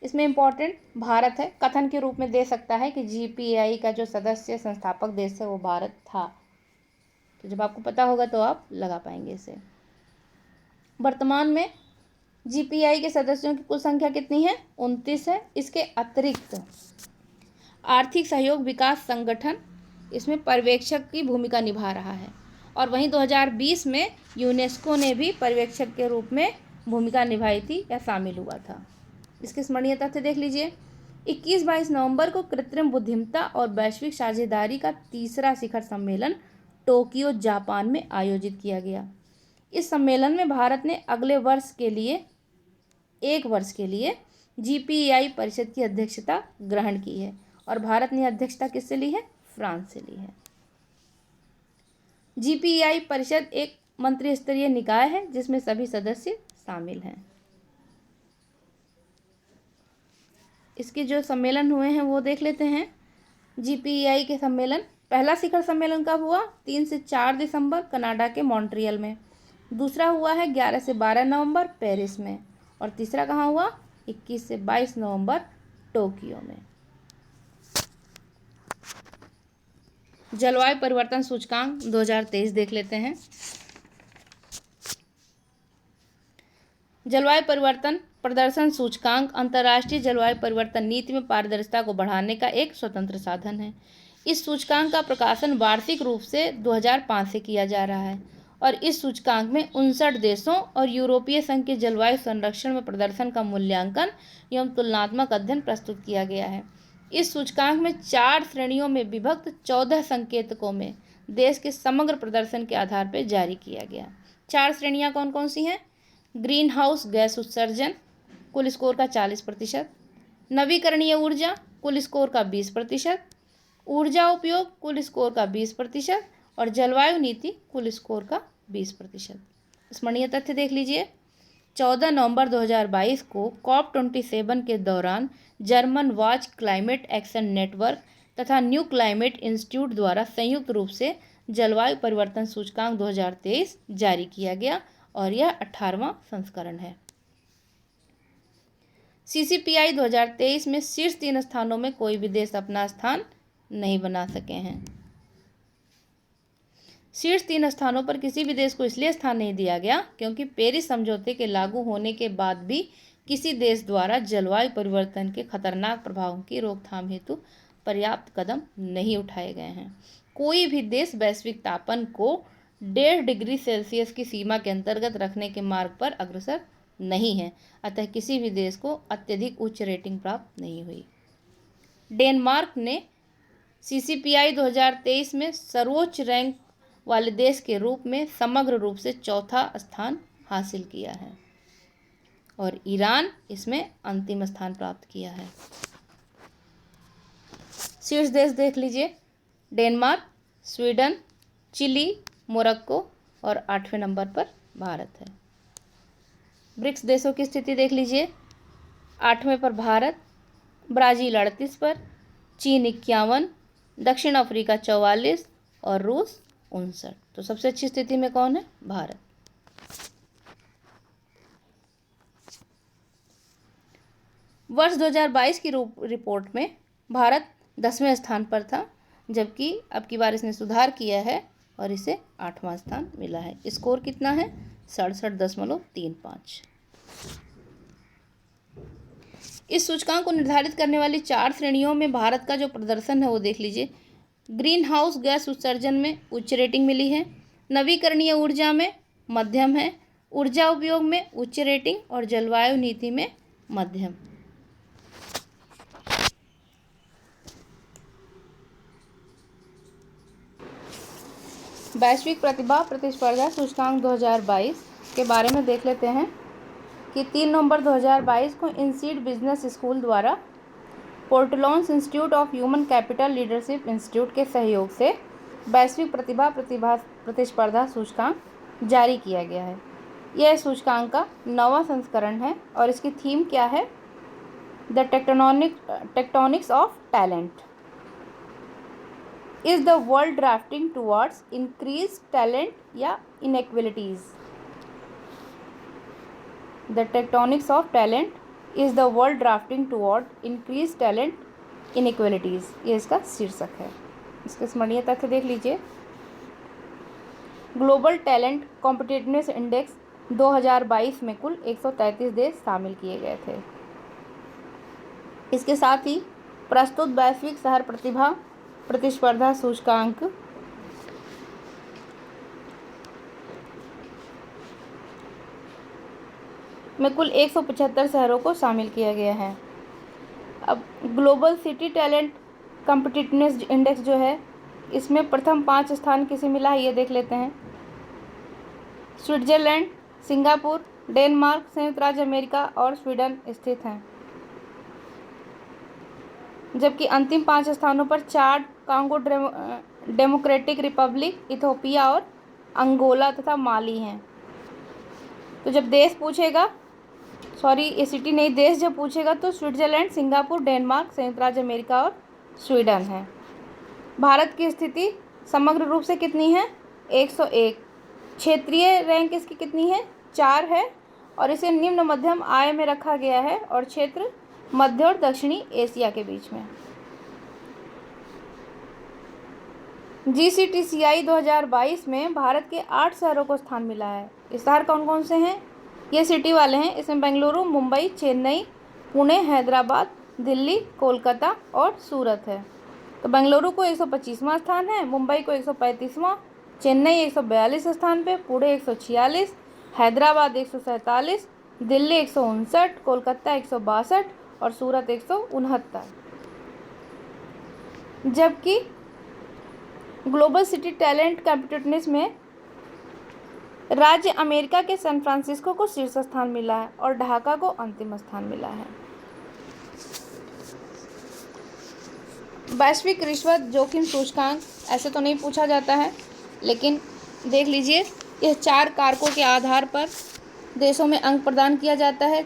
इसमें इम्पोर्टेंट भारत है। कथन के रूप में दे सकता है कि GPAI का जो सदस्य संस्थापक देश है वो भारत था। तो जब आपको पता होगा तो आप लगा पाएंगे इसे। वर्तमान में GPAI के सदस्यों की कुल संख्या कितनी है? 29 है। इसके अतिरिक्त आर्थिक सहयोग विकास संगठन इसमें पर्यवेक्षक की भूमिका निभा रहा है और वहीं 2020 में यूनेस्को ने भी पर्यवेक्षक के रूप में भूमिका निभाई थी या शामिल हुआ था। इसके स्मरणीय तथ्य देख लीजिए। 21-22 नवंबर को कृत्रिम बुद्धिमत्ता और वैश्विक साझेदारी का तीसरा शिखर सम्मेलन टोक्यो, जापान में आयोजित किया गया। इस सम्मेलन में भारत ने अगले वर्ष के लिए 1 वर्ष के लिए GPEI परिषद की अध्यक्षता ग्रहण की है। और भारत ने अध्यक्षता किससे ली है? फ्रांस से ली है। GPEI परिषद एक मंत्रिस्तरीय निकाय है जिसमें सभी सदस्य शामिल हैं। इसके जो सम्मेलन हुए हैं वो देख लेते हैं। GPEI के सम्मेलन, पहला शिखर सम्मेलन कब हुआ? 3 से 4 दिसंबर कनाडा के मॉन्ट्रियल में। दूसरा हुआ है 11 से 12 नवंबर पेरिस में। और तीसरा कहाँ हुआ? 21 से 22 नवंबर टोक्यो में। जलवायु परिवर्तन सूचकांक 2023 देख लेते हैं। जलवायु परिवर्तन प्रदर्शन सूचकांक अंतर्राष्ट्रीय जलवायु परिवर्तन नीति में पारदर्शिता को बढ़ाने का एक स्वतंत्र साधन है। इस सूचकांक का प्रकाशन वार्षिक रूप से 2005 से किया जा रहा है और इस सूचकांक में 59 देशों और यूरोपीय संघ के जलवायु संरक्षण में प्रदर्शन का मूल्यांकन एवं तुलनात्मक अध्ययन प्रस्तुत किया गया है। इस सूचकांक में 4 श्रेणियों में विभक्त 14 संकेतकों में देश के समग्र प्रदर्शन के आधार पर जारी किया गया। 4 श्रेणियाँ कौन कौन सी हैं? ग्रीन हाउस गैस उत्सर्जन कुल स्कोर का 40%, नवीकरणीय ऊर्जा कुल स्कोर का 20%, ऊर्जा उपयोग कुल स्कोर का 20% और जलवायु नीति कुल स्कोर का 20%। स्मरणीय तथ्य देख लीजिए। 14 नवंबर 2022 को COP27 के दौरान German watch climate action network तथा न्यू क्लाइमेट इंस्टीट्यूट द्वारा संयुक्त रूप से जलवायु परिवर्तन सूचकांक 2023 जारी किया गया और यह 18वां संस्करण है। CCPI 2023 में शीर्ष 3 स्थानों में कोई भी देश अपना स्थान नहीं बना सके हैं। शीर्ष 3 स्थानों पर किसी भी देश को इसलिए स्थान नहीं दिया गया क्योंकि पेरिस समझौते के लागू होने के बाद भी किसी देश द्वारा जलवायु परिवर्तन के खतरनाक प्रभावों की रोकथाम हेतु पर्याप्त कदम नहीं उठाए गए हैं। कोई भी देश वैश्विक तापन को 1.5 डिग्री सेल्सियस की सीमा के अंतर्गत रखने के मार्ग पर अग्रसर नहीं है, अतः किसी भी देश को अत्यधिक उच्च रेटिंग प्राप्त नहीं हुई। डेनमार्क ने CCPI 2023 में सर्वोच्च रैंक वाले देश के रूप में समग्र रूप से 4था स्थान हासिल किया है और ईरान इसमें अंतिम स्थान प्राप्त किया है। शीर्ष देश देख लीजिए। डेनमार्क, स्वीडन, चिली, मोरक्को और 8वें नंबर पर भारत है। ब्रिक्स देशों की स्थिति देख लीजिए। 8वें पर भारत, ब्राज़ील 38 पर, चीन 51, दक्षिण अफ्रीका 44 और रूस 59। तो सबसे अच्छी स्थिति में कौन है? भारत। वर्ष 2022 की रिपोर्ट में भारत 10वें स्थान पर था, जबकि अब की बार इसने सुधार किया है और इसे 8वां स्थान मिला है। स्कोर कितना है? 67.35। इस सूचकांक को निर्धारित करने वाली 4 श्रेणियों में भारत का जो प्रदर्शन है वो देख लीजिए। ग्रीन हाउस गैस उत्सर्जन में उच्च रेटिंग मिली है, नवीकरणीय ऊर्जा में मध्यम है, ऊर्जा उपयोग में उच्च रेटिंग और जलवायु नीति में मध्यम। वैश्विक प्रतिभा प्रतिस्पर्धा सूचकांक 2022 के बारे में देख लेते हैं कि 3 नवंबर 2022 को इनसीड बिजनेस स्कूल द्वारा Portulans institute of human capital leadership institute के सहयोग से वैश्विक प्रतिभा प्रतिस्पर्धा सूचकांक जारी किया गया है। यह सूचकांक का 9वां संस्करण है और इसकी थीम क्या है? The tectonics of talent is the world drafting towards increase talent या inequalities. The tectonics of talent is the world drafting toward increase talent inequalities, ये इसका शीर्षक है। इसके स्मरणीय तथ्य देख लीजिए। ग्लोबल टैलेंट कॉम्पिटिटिवनेस इंडेक्स 2022 में कुल 133 देश शामिल किए गए थे। इसके साथ ही प्रस्तुत वैश्विक शहर प्रतिभा प्रतिस्पर्धा सूचकांक में कुल 175 शहरों को शामिल किया गया है। अब global city talent competitiveness index जो है, इसमें प्रथम 5 स्थान किसे मिला है ये देख लेते हैं। स्विट्जरलैंड, सिंगापुर, डेनमार्क, संयुक्त राज्य अमेरिका और स्वीडन स्थित हैं। जबकि अंतिम 5 स्थानों पर चाड, कांगो डेमोक्रेटिक रिपब्लिक, इथियोपिया और अंगोला तथा माली हैं। तो जब देश पूछेगा, ये सिटी नहीं, देश जब पूछेगा तो स्विट्जरलैंड, सिंगापुर, डेनमार्क, संयुक्त राज्य अमेरिका और स्वीडन है। भारत की स्थिति समग्र रूप से कितनी है? 101। क्षेत्रीय रैंक इसकी कितनी है? 4 है और इसे निम्न मध्यम आय में रखा गया है और क्षेत्र मध्य और दक्षिणी एशिया के बीच में। GCTCI 2022 में भारत के 8 शहरों को स्थान मिला है। ये शहर कौन कौन से हैं? ये सिटी वाले हैं। इसमें बेंगलुरु, मुंबई, चेन्नई, पुणे, हैदराबाद, दिल्ली, कोलकाता और सूरत है। तो बेंगलुरु को 125वां स्थान है, मुंबई को 135वां, चेन्नई 142 स्थान पे, पुणे 146, हैदराबाद 147, दिल्ली 159, कोलकाता 162 और सूरत 169। जबकि ग्लोबल सिटी टैलेंट कॉम्पिटिटिवनेस में राज्य अमेरिका के सैन फ्रांसिस्को को शीर्ष स्थान मिला है और ढाका को अंतिम स्थान मिला है। वैश्विक रिश्वत जोखिम सूचकांक ऐसे तो नहीं पूछा जाता है, लेकिन देख लीजिए, यह 4 कारकों के आधार पर देशों में अंक प्रदान किया जाता है।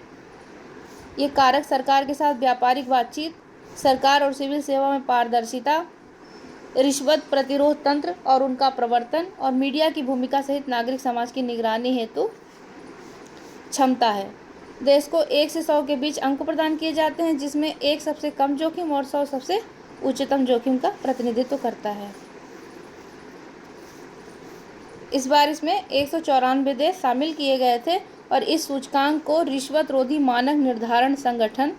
ये कारक सरकार के साथ व्यापारिक बातचीत, सरकार और सिविल सेवा में पारदर्शिता, रिश्वत प्रतिरोध तंत्र और उनका प्रवर्तन और मीडिया की भूमिका सहित नागरिक समाज की निगरानी हेतु क्षमता है। देश को 1 से 100 के बीच अंक प्रदान किए जाते हैं, जिसमें 1 सबसे कम जोखिम और 100 सबसे उच्चतम जोखिम का प्रतिनिधित्व करता है। इस बार इसमें 194 देश शामिल किए गए थे और इस सूचकांक को रिश्वत रोधी मानक निर्धारण संगठन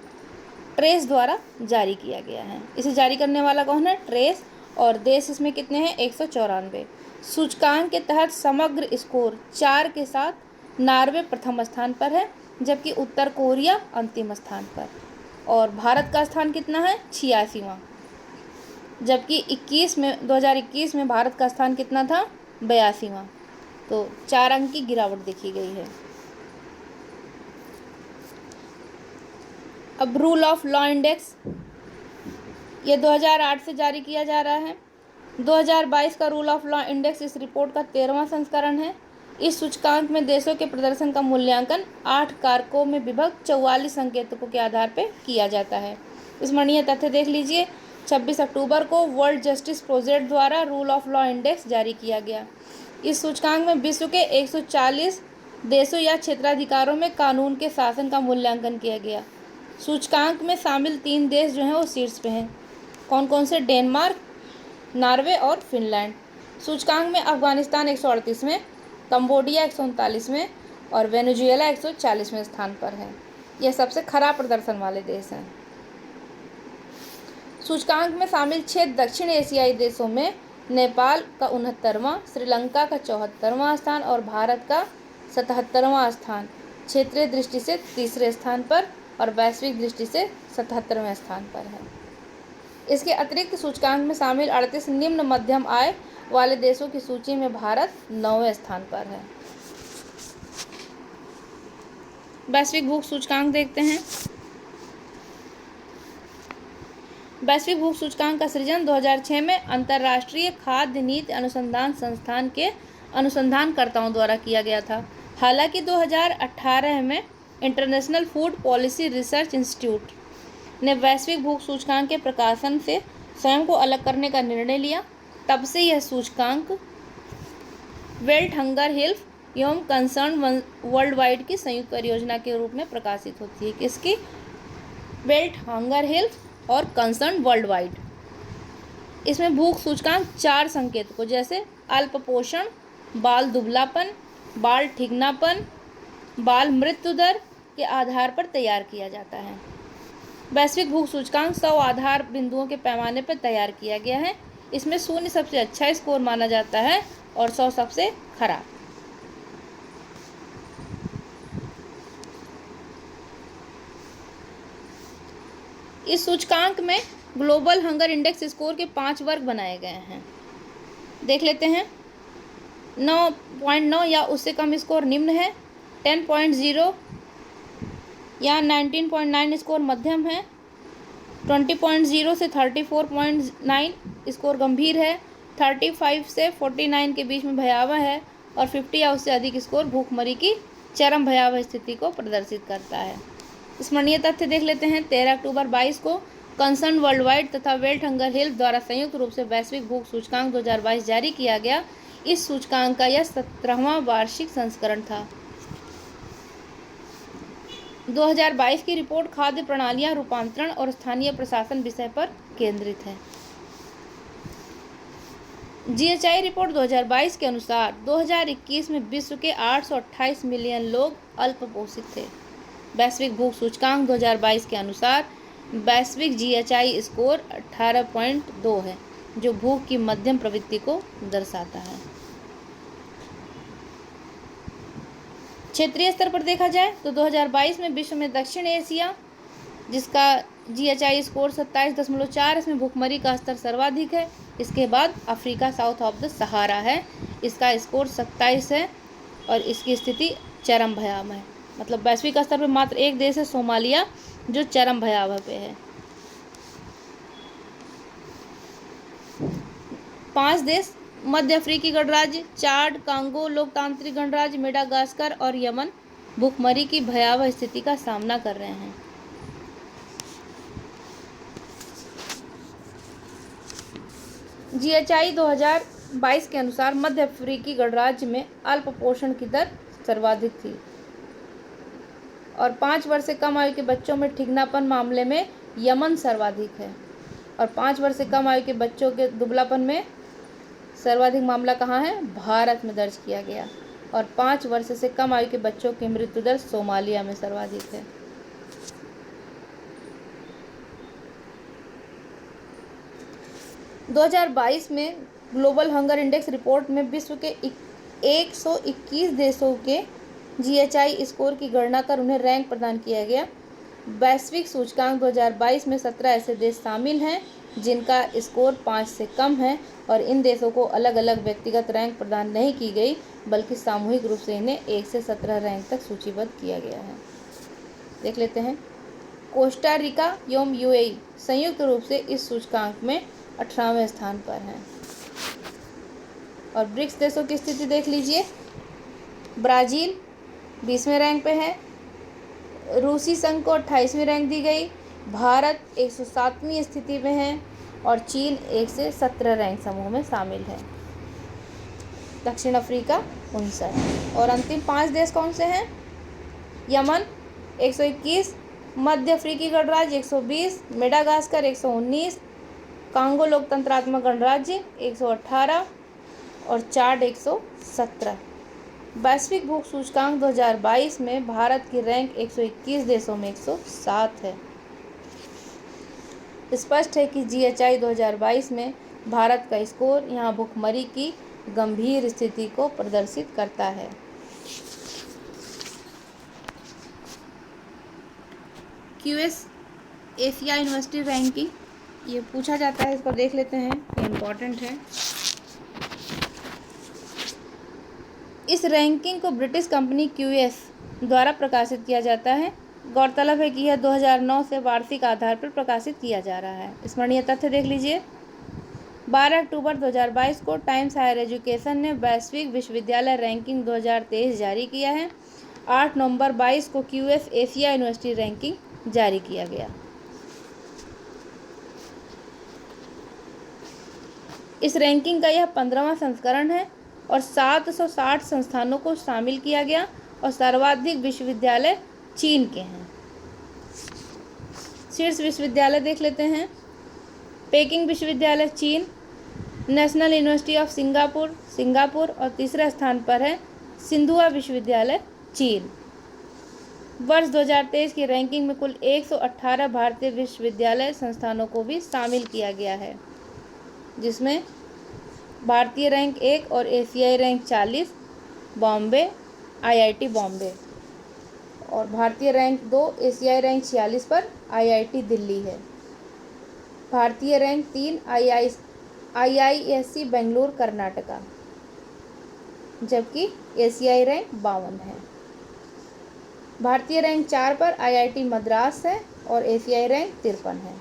ट्रेस द्वारा जारी किया गया है। इसे जारी करने वाला कौन है? ट्रेस। और देश इसमें कितने हैं? 194। सूचकांक के तहत समग्र स्कोर 4 के साथ नॉर्वे प्रथम स्थान पर है, जबकि उत्तर कोरिया अंतिम स्थान पर। और भारत का स्थान कितना है? 86वां। जबकि 2021 में भारत का स्थान कितना था? 82वां। तो 4 अंक की गिरावट देखी गई है। अब रूल ऑफ लॉ इंडेक्स, ये 2008 से जारी किया जा रहा है। 2022 का रूल ऑफ लॉ इंडेक्स इस रिपोर्ट का 13वां संस्करण है। इस सूचकांक में देशों के प्रदर्शन का मूल्यांकन 8 कारकों में विभक्त 44 संकेतकों के आधार पर किया जाता है। स्मरणीय तथ्य देख लीजिए, 26 अक्टूबर को वर्ल्ड जस्टिस प्रोजेक्ट द्वारा रूल ऑफ लॉ इंडेक्स जारी किया गया। इस सूचकांक में विश्व के 140 देशों या क्षेत्राधिकारों में कानून के शासन का मूल्यांकन किया गया। सूचकांक में शामिल 3 देश जो हैं वो शीर्ष पे हैं। कौन कौन से? डेनमार्क, नॉर्वे और फिनलैंड। सूचकांक में अफगानिस्तान 138वें, कंबोडिया 139वें और वेनेजुएला 140वें स्थान पर है। यह सबसे खराब प्रदर्शन वाले देश हैं। सूचकांक में शामिल 6 दक्षिण एशियाई देशों में नेपाल का 69वां, श्रीलंका का 74वां स्थान और भारत का 77वां स्थान क्षेत्रीय दृष्टि से तीसरे स्थान पर और वैश्विक दृष्टि से 77वें स्थान पर है। इसके अतिरिक्त सूचकांक में शामिल 38 निम्न मध्यम आय वाले देशों की सूची में भारत 9वें स्थान पर है। वैश्विक भूख सूचकांक देखते हैं। वैश्विक भूख सूचकांक का सृजन 2006 में अंतर्राष्ट्रीय खाद्य नीति अनुसंधान संस्थान के अनुसंधानकर्ताओं द्वारा किया गया था। हालांकि 2018 में international food policy research institute ने वैश्विक भूख सूचकांक के प्रकाशन से स्वयं को अलग करने का निर्णय लिया। तब से यह सूचकांक वेल्थ हंगर हेल्थ एवं कंसर्न वर्ल्ड वाइड की संयुक्त परियोजना के रूप में प्रकाशित होती है। किसकी? वेल्थ हंगर हेल्थ और कंसर्न वर्ल्ड वाइड। इसमें भूख सूचकांक 4 संकेतकों जैसे अल्प पोषण, बाल दुबलापन, बाल ठिगनापन, बाल मृत्यु दर के आधार पर तैयार किया जाता है। वैश्विक भूख सूचकांक 100 आधार बिंदुओं के पैमाने पर तैयार किया गया है। इसमें 0 सबसे अच्छा स्कोर माना जाता है और 100 सबसे खराब। इस सूचकांक में ग्लोबल हंगर इंडेक्स स्कोर के 5 वर्ग बनाए गए हैं। देख लेते हैं। 9.9 या उससे कम स्कोर निम्न है। 10.0 या 19.9 स्कोर मध्यम है। 20.0 से 34.9 स्कोर गंभीर है। 35 से 49 के बीच में भयावह है। और 50 या उससे अधिक स्कोर भूखमरी की चरम भयावह स्थिति को प्रदर्शित करता है। स्मरणीय तथ्य देख लेते हैं। 13 अक्टूबर 22 को कंसर्न वर्ल्ड वाइड तथा वेल्थ हंगर हेल्थ द्वारा संयुक्त रूप से वैश्विक भूख सूचकांक 2022 जारी किया गया। इस सूचकांक का यह 17वां वार्षिक संस्करण था। 2022 की रिपोर्ट खाद्य प्रणालियां, रूपांतरण और स्थानीय प्रशासन विषय पर केंद्रित है। जीएचआई रिपोर्ट 2022 के अनुसार 2021 में विश्व के 828 मिलियन लोग अल्पपोषित थे। वैश्विक भूख सूचकांक 2022 के अनुसार वैश्विक जीएचआई स्कोर 18.2 है, जो भूख की मध्यम प्रवृत्ति को दर्शाता है। क्षेत्रीय स्तर पर देखा जाए तो 2022 में विश्व में दक्षिण एशिया, जिसका जीएचआई स्कोर 27.4, इसमें भूखमरी का स्तर सर्वाधिक है। इसके बाद Africa south of the Sahara है, इसका स्कोर 27 है और इसकी स्थिति चरम भयावह है। मतलब वैश्विक स्तर पर मात्र एक देश है सोमालिया, जो चरम भयावह पे है। 5 देश मध्य अफ्रीकी गणराज्य, चाड, कांगो लोकतांत्रिक गणराज्य, मेडागास्कर और यमन भूखमरी की भयावह स्थिति का सामना कर रहे हैं। जीएचआई 2022 के अनुसार मध्य अफ्रीकी गणराज्य में अल्प पोषण की दर सर्वाधिक थी और 5 वर्ष से कम आयु के बच्चों में ठिगनापन मामले में यमन सर्वाधिक है। और 5 वर्ष से कम आयु के बच्चों के दुबलापन में सर्वाधिक मामला कहाँ है? भारत में दर्ज किया गया। और 5 वर्ष से कम आयु के बच्चों की मृत्यु दर सोमालिया में सर्वाधिक है। दो 2022 में ग्लोबल हंगर इंडेक्स रिपोर्ट में विश्व के 121 देशों के जीएचआई स्कोर की गणना कर उन्हें रैंक प्रदान किया गया। वैश्विक सूचकांक 2022 में 17 ऐसे देश शामिल हैं जिनका स्कोर 5 से कम है और इन देशों को अलग अलग व्यक्तिगत रैंक प्रदान नहीं की गई, बल्कि सामूहिक रूप से इन्हें 1 से 17 रैंक तक सूचीबद्ध किया गया है। देख लेते हैं। कोस्टा रिका एवं यूएई संयुक्त रूप से इस सूचकांक में 18वें स्थान पर हैं। और ब्रिक्स देशों की स्थिति देख लीजिए। ब्राज़ील 20वें रैंक पे है। रूसी संघ को 28वीं रैंक दी गई। भारत 107वीं स्थिति में है और चीन 1 से 17 रैंक समूह में शामिल है। दक्षिण अफ्रीका 59। और अंतिम 5 देश कौन से हैं? यमन 121, मध्य अफ्रीकी गणराज्य 120, मेडागास्कर 119, कांगो लोकतंत्रात्मक गणराज्य 118 और चाड 117। वैश्विक भूख सूचकांक 2022 में भारत की रैंक 121 देशों में 107 है। स्पष्ट है कि जीएचआई 2022 में भारत का स्कोर यहाँ भूखमरी की गंभीर स्थिति को प्रदर्शित करता है। क्यूएस एशिया यूनिवर्सिटी रैंकिंग, ये पूछा जाता है, इसको देख लेते हैं, ये इम्पोर्टेंट है। इस रैंकिंग को ब्रिटिश कंपनी क्यूएस द्वारा प्रकाशित किया जाता है। गौरतलब है कि यह 2009 से वार्षिक आधार पर प्रकाशित किया जा रहा है। स्मरणीय तथ्य देख लीजिए। 12 अक्टूबर 2022 को टाइम्स हायर एजुकेशन ने वैश्विक विश्वविद्यालय रैंकिंग 2023 जारी किया है। 8 नवंबर 22 को क्यूएस एशिया यूनिवर्सिटी रैंकिंग जारी किया गया। इस रैंकिंग का यह 15वां संस्करण है और 760 संस्थानों को शामिल किया गया और सर्वाधिक विश्वविद्यालय चीन के हैं। शीर्ष विश्वविद्यालय देख लेते हैं। पेकिंग विश्वविद्यालय चीन, national university of Singapore Singapore और तीसरे स्थान पर है सिंधुआ विश्वविद्यालय चीन। वर्ष 2023 की रैंकिंग में कुल 118 भारतीय विश्वविद्यालय संस्थानों को भी शामिल किया गया है, जिसमें भारतीय रैंक 1 और एशियाई रैंक 40 बॉम्बे आईआईटी बॉम्बे और भारतीय रैंक 2 एशियाई रैंक 46 पर आईआईटी दिल्ली है। भारतीय रैंक 3 IISc बेंगलुरु कर्नाटका, जबकि एशियाई रैंक 52 है। भारतीय रैंक 4 पर IIT मद्रास है और एशियाई रैंक 53 है।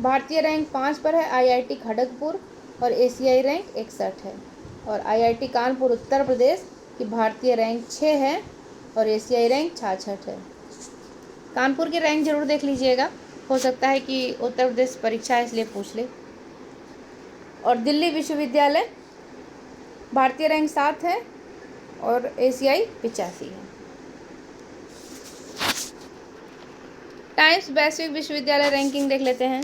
भारतीय रैंक 5 पर है IIT खड़गपुर और एशियाई रैंक 61 है। और IIT कानपुर उत्तर प्रदेश की भारतीय रैंक 6 है और एशियाई रैंक 66 है। कानपुर की रैंक जरूर देख लीजिएगा, हो सकता है कि उत्तर प्रदेश परीक्षा है इसलिए पूछ ले। और दिल्ली विश्वविद्यालय भारतीय रैंक 7 है और एशियाई 85 है। टाइम्स वैश्विक विश्वविद्यालय रैंकिंग देख लेते हैं।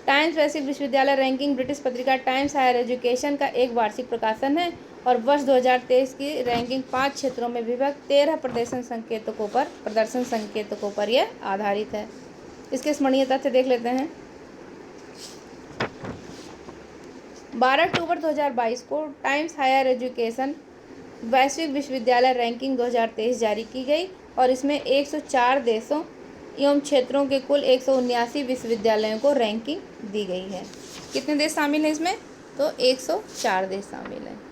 टाइम्स वैश्विक विश्वविद्यालय रैंकिंग ब्रिटिश पत्रिका टाइम्स हायर एजुकेशन का एक वार्षिक प्रकाशन है और वर्ष 2023 की रैंकिंग 5 क्षेत्रों में विभक्त 13 प्रदर्शन संकेतकों पर यह आधारित है। इसके स्मरणीय तथ्य देख लेते हैं। 12 अक्टूबर 2022 को टाइम्स हायर एजुकेशन वैश्विक विश्वविद्यालय रैंकिंग 2023 जारी की गई और इसमें 104 देशों एवं क्षेत्रों के कुल 179 विश्वविद्यालयों को रैंकिंग दी गई है। कितने देश शामिल हैं इसमें? तो 104 देश शामिल हैं।